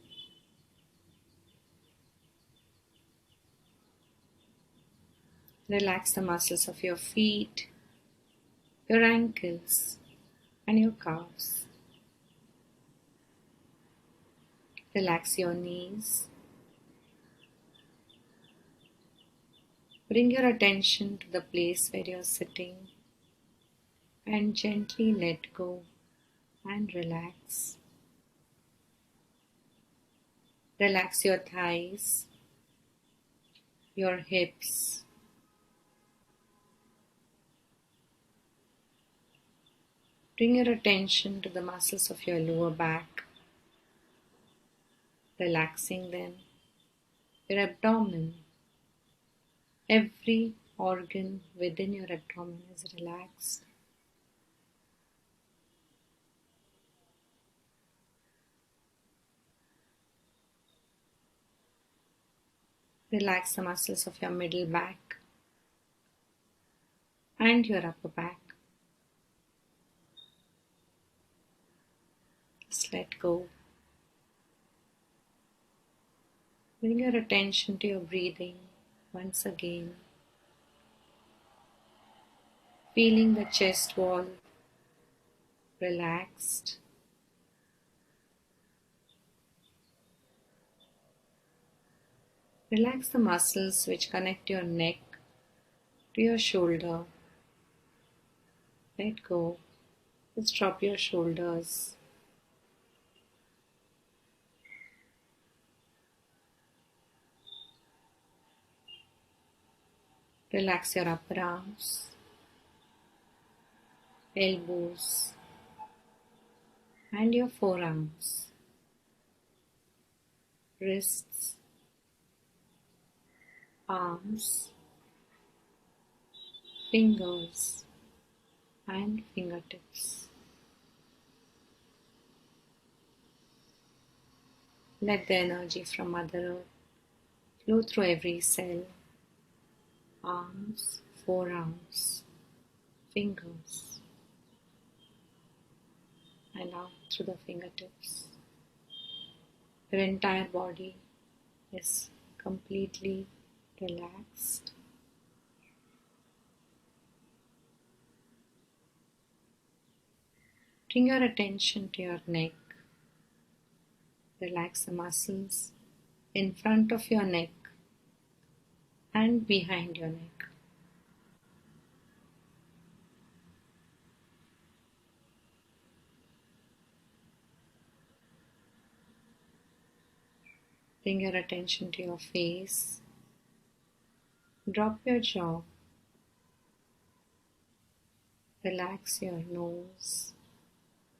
Relax the muscles of your feet, your ankles, and your calves. Relax your knees. Bring your attention to the place where you're sitting and gently let go and relax. Relax your thighs, your hips, bring your attention to the muscles of your lower back, relaxing them, your abdomen. Every organ within your abdomen is relaxed. Relax the muscles of your middle back and your upper back. Just let go. Bring your attention to your breathing once again. Feeling the chest wall relaxed. Relax the muscles which connect your neck to your shoulder. Let go. Just drop your shoulders. Relax your upper arms, elbows, and your forearms, wrists, arms, fingers, and fingertips. Let the energy from Mother Earth flow through every cell, arms, forearms, fingers, and out through the fingertips. Your entire body is completely relaxed. Bring your attention to your neck. Relax the muscles in front of your neck and behind your neck. Bring your attention to your face. Drop your jaw. Relax your nose,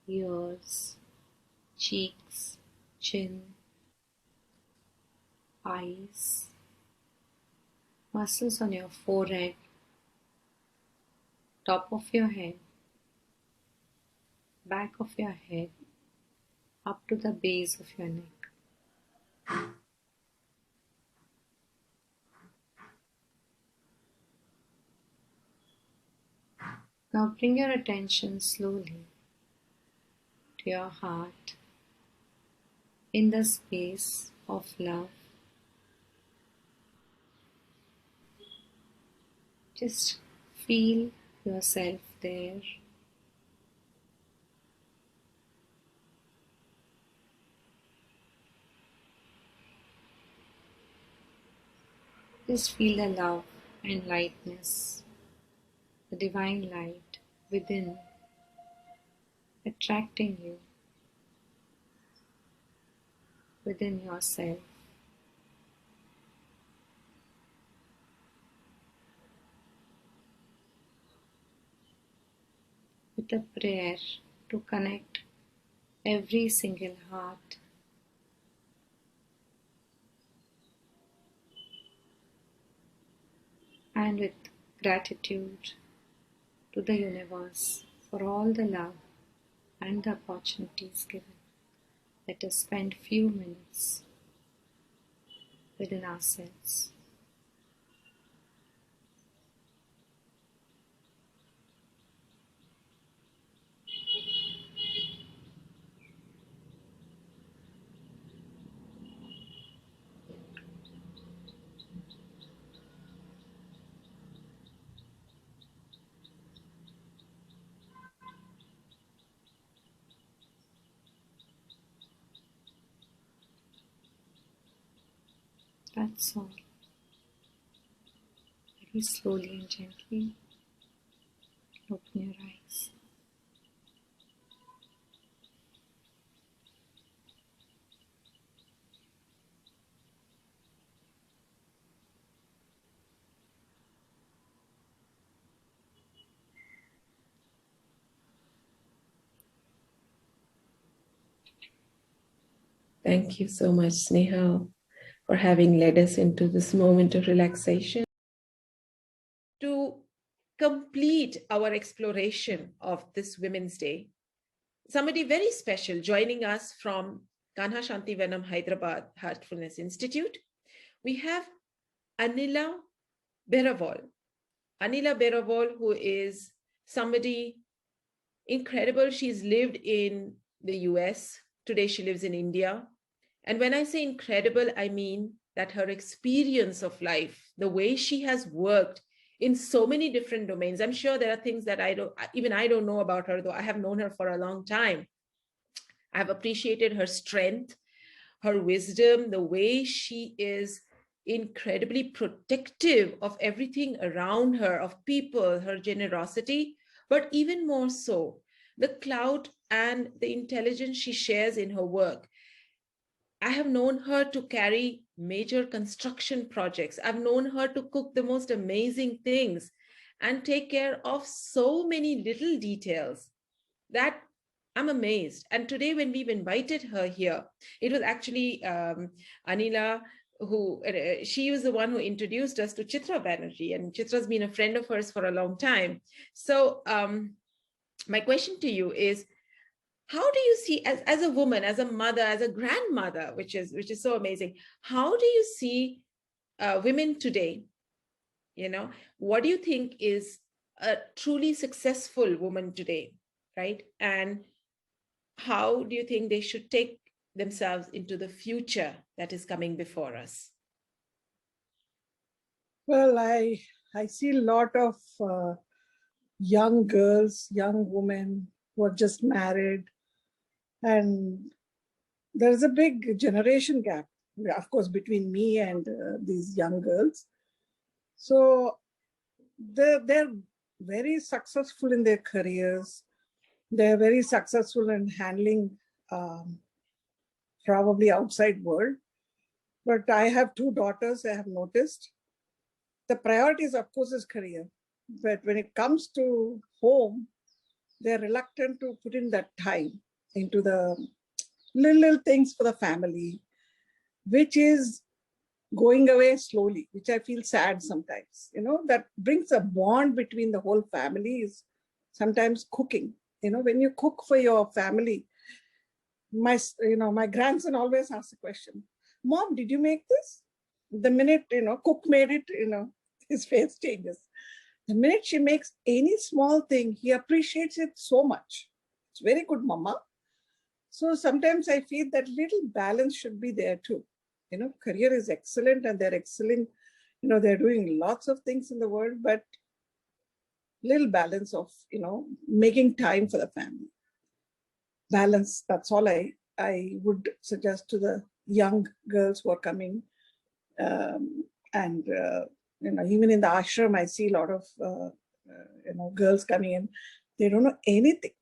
ears, cheeks, chin, eyes, muscles on your forehead, top of your head, back of your head, up to the base of your neck. Now bring your attention slowly to your heart in the space of love. Just feel yourself there. Just feel the love and lightness, the divine light within, attracting you within yourself. With a prayer to connect every single heart. And with gratitude to the universe for all the love and the opportunities given. Let us spend few minutes within ourselves. That's all. Very slowly and gently open your eyes. Thank you so much, Snehal, for having led us into this moment of relaxation. To complete our exploration of this Women's Day, somebody very special joining us from Kanha Shanti Venam Hyderabad Heartfulness Institute. We have Anila Beraval. Anila Beraval, who is somebody incredible. She's lived in the US. Today she lives in India. And when I say incredible, I mean that her experience of life, the way she has worked in so many different domains. I'm sure there are things that I don't know about her, though I have known her for a long time. I've appreciated her strength, her wisdom, the way she is incredibly protective of everything around her, of people, her generosity, but even more so, the clout and the intelligence she shares in her work. I have known her to carry major construction projects. I've known her to cook the most amazing things and take care of so many little details that I'm amazed. And today when we've invited her here, it was actually Anila who, she was the one who introduced us to Chitra Banerjee, and Chitra's been a friend of hers for a long time. So my question to you is, how do you see, as a woman, as a mother, as a grandmother, which is so amazing, how do you see women today What do you think is a truly successful woman today, right? And how do you think they should take themselves into the future that is coming before us? Well, I see a lot of young girls, young women who are just married, and there's a big generation gap, of course, between me and these young girls. So they're very successful in their careers. They're very successful in handling probably outside world. But I have two daughters, I have noticed. The priorities, of course, is career. But when it comes to home, they're reluctant to put in that time into the little things for the family, which is going away slowly, which I feel sad sometimes. That brings a bond between the whole family is sometimes cooking. When you cook for your family, my grandson always asks the question, Mom, did you make this? The minute, cook made it, his face changes. The minute she makes any small thing, he appreciates it so much. It's very good, Mama. So sometimes I feel that little balance should be there too. Career is excellent and they're excelling. They're doing lots of things in the world, but little balance of, making time for the family. Balance, that's all I would suggest to the young girls who are coming. Even in the ashram, I see a lot of, girls coming in. They don't know anything.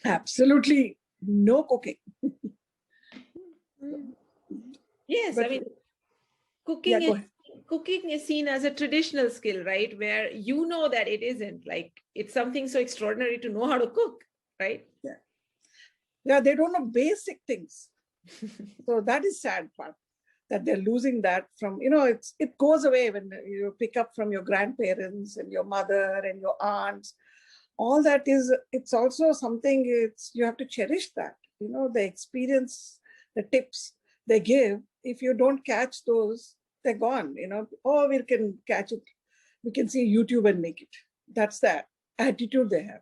Absolutely no cooking. Yes, but, cooking is seen as a traditional skill, right? Where that it isn't. Like, it's something so extraordinary to know how to cook, right? Yeah, they don't know basic things. So that is sad part, that they're losing that from, it goes away when you pick up from your grandparents and your mother and your aunts. All that it's also something, you have to cherish that, the experience, the tips they give. If you don't catch those, they're gone, we can catch it. We can see YouTube and make it. That's the attitude they have.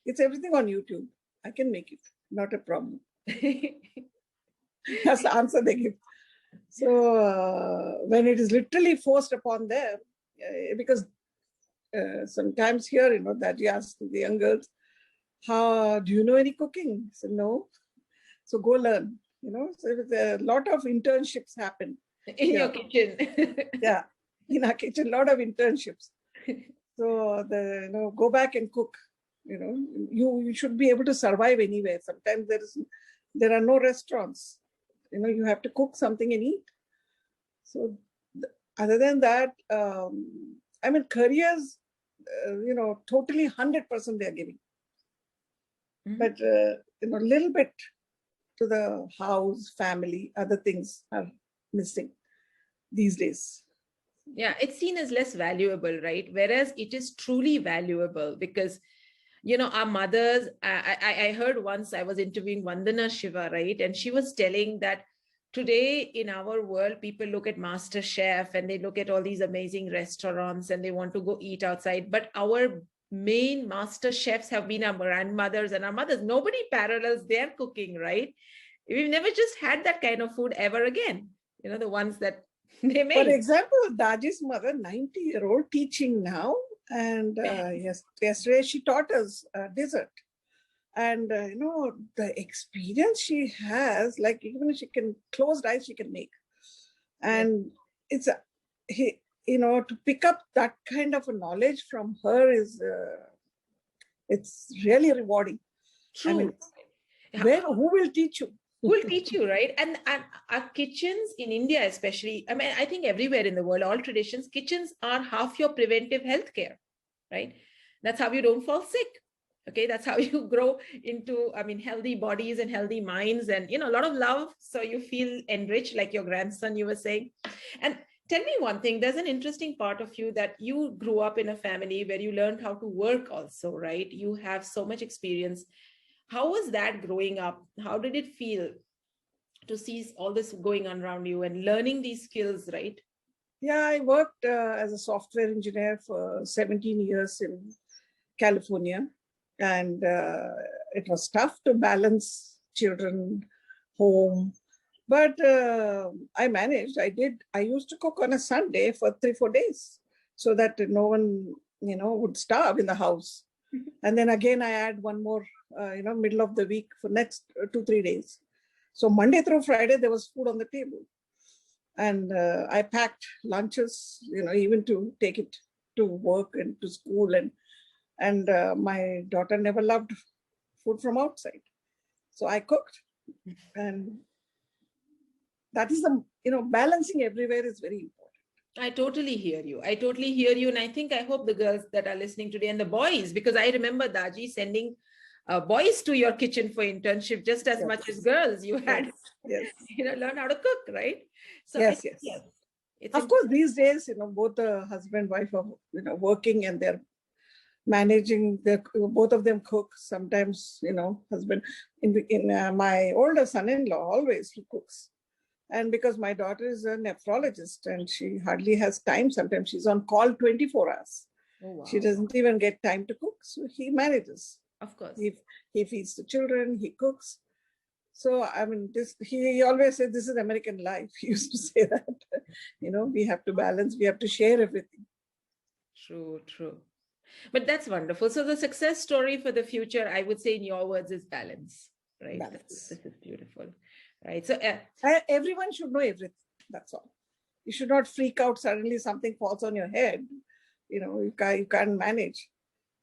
It's everything on YouTube. I can make it. Not a problem. That's the answer they give. So when it is literally forced upon them, because sometimes here, that you ask the young girls, do you know any cooking? So no. So go learn, So a lot of internships happen. In your kitchen. Yeah, in our kitchen, a lot of internships. So go back and cook. You should be able to survive anywhere. Sometimes there are no restaurants. You have to cook something and eat. So other than that, careers, totally 100% they're giving. Mm-hmm. But, a little bit to the house, family, other things are missing these days. Yeah, it's seen as less valuable, right? Whereas it is truly valuable because, our mothers, I heard once I was interviewing Vandana Shiva, right? And she was telling that today in our world, people look at Master Chef and they look at all these amazing restaurants and they want to go eat outside. But our main master chefs have been our grandmothers and our mothers. Nobody parallels their cooking, right? We've never just had that kind of food ever again. The ones that they made. For example, Daji's mother, 90-year-old, teaching now. And yesterday she taught us dessert. And, the experience she has, like even if she can closed eyes, she can make. And it's, to pick up that kind of a knowledge from her is, it's really rewarding. True. Who will teach you? Who will teach you, right? And our kitchens in India, especially, I think everywhere in the world, all traditions, kitchens are half your preventive healthcare, right? That's how you don't fall sick. Okay, that's how you grow into, healthy bodies and healthy minds and, a lot of love. So you feel enriched, like your grandson, you were saying. And tell me one thing, there's an interesting part of you that you grew up in a family where you learned how to work also, right? You have so much experience. How was that growing up? How did it feel to see all this going on around you and learning these skills, right? Yeah, I worked as a software engineer for 17 years in California, and it was tough to balance children, home, but I managed. I used to cook on a Sunday for 3-4 days so that no one, would starve in the house. And then again, I add one more, middle of the week for next 2-3 days. So Monday through Friday, there was food on the table. And I packed lunches, even to take it to work and to school. And my daughter never loved food from outside. So I cooked. And that is balancing everywhere is very important. I totally hear you. I totally hear you. And I hope the girls that are listening today and the boys, because I remember Daji sending boys to your kitchen for internship just as much as girls. You had, yes. Learn how to cook, right? So yes. It's of course, these days, both the husband and wife are, working and they're managing. Both of them cook. Sometimes, husband, my older son-in-law, always he cooks. And because my daughter is a nephrologist and she hardly has time, sometimes she's on call 24 hours. Oh, wow. She doesn't even get time to cook. So he manages. Of course. He feeds the children, he cooks. So, he always said, this is American life. He used to say that, we have to balance, we have to share everything. True. But that's wonderful. So the success story for the future, I would say in your words, is balance, right? Balance. This is beautiful, right? So everyone should know everything. That's all. You should not freak out. Suddenly something falls on your head. You can't manage.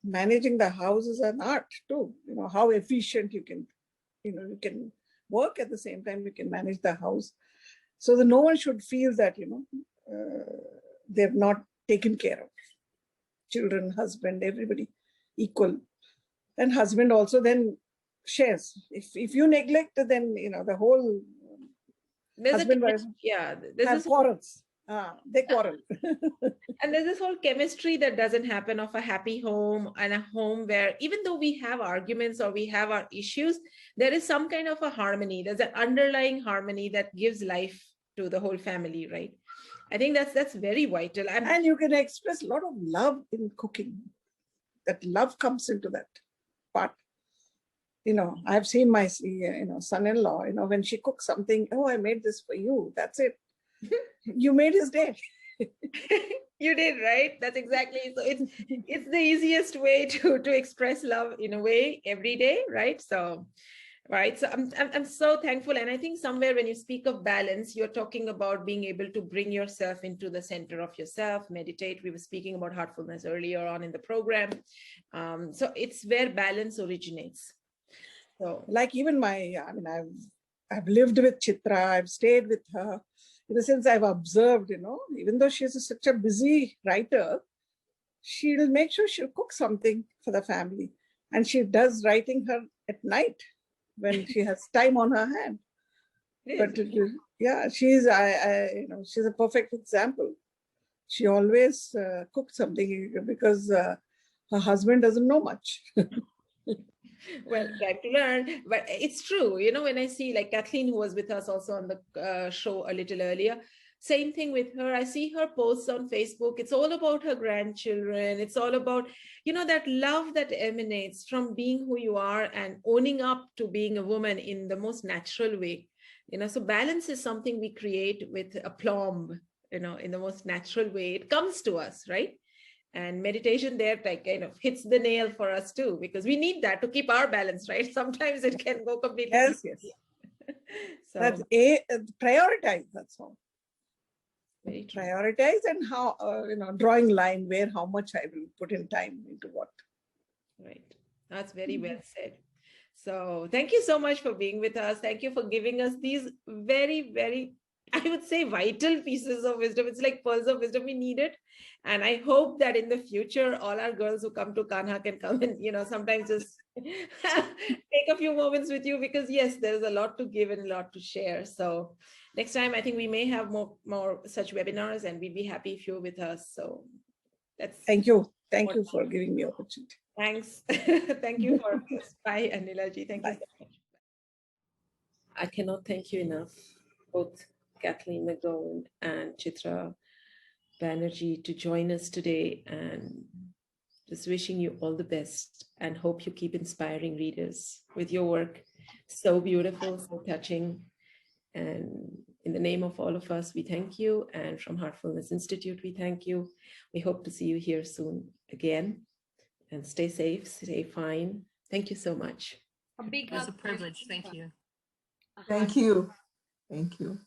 Managing the house is an art too. How efficient you can, you can work at the same time, you can manage the house. So that no one should feel that, they've not taken care of children, husband, everybody equal. And husband also then shares. If you neglect, then, the whole husband wife have quarrels. They quarrel. And there's this whole chemistry that doesn't happen of a happy home and a home where even though we have arguments or we have our issues, there is some kind of a harmony. There's an underlying harmony that gives life to the whole family, right? I think that's very vital. And you can express a lot of love in cooking. That love comes into that part. I've seen my, son-in-law, when she cooks something, oh, I made this for you. That's it. You made his day. You did, right? That's exactly. So it's the easiest way to express love in a way every day, right? So, right. So I'm so thankful. And I think somewhere when you speak of balance, you're talking about being able to bring yourself into the center of yourself, meditate. We were speaking about heartfulness earlier on in the program. So it's where balance originates. So like even I've lived with Chitra, I've stayed with her. Since I've observed, even though she's such a busy writer, she'll make sure she'll cook something for the family. And she does writing her at night when she has time on her hand. But yeah, she's she's a perfect example. She always cooks something because her husband doesn't know much. Well, time to learn, but it's true. When I see like Kathleen, who was with us also on the show a little earlier, same thing with her. I see her posts on Facebook. It's all about her grandchildren. It's all about, that love that emanates from being who you are and owning up to being a woman in the most natural way. So balance is something we create with aplomb, in the most natural way. It comes to us, right? And meditation there kind of hits the nail for us too, because we need that to keep our balance, right? Sometimes it can go completely. Yes. So that's prioritize. That's all. Very true. Prioritize and how drawing line where how much I will put in time into what. Right. That's very well said. So thank you so much for being with us. Thank you for giving us these very, very, I would say, vital pieces of wisdom. It's like pearls of wisdom we needed. And I hope that in the future, all our girls who come to Kanha can come and, sometimes just take a few moments with you, because yes, there's a lot to give and a lot to share. So next time, I think we may have more such webinars, and we'd be happy if you're with us. So thank you. Thank you for giving me opportunity. Thanks. Thank you for this. Bye, Anila ji. Thank you so much. I cannot thank you enough, both Kathleen Mcgowan and Chitra, Banerjee to join us today, and just wishing you all the best and hope you keep inspiring readers with your work. So beautiful, so touching. And in the name of all of us, we thank you. And from Heartfulness Institute, we thank you. We hope to see you here soon again. And stay safe, stay fine. Thank you so much. A big It was hug. a privilege. Thank you. Thank you. Thank you.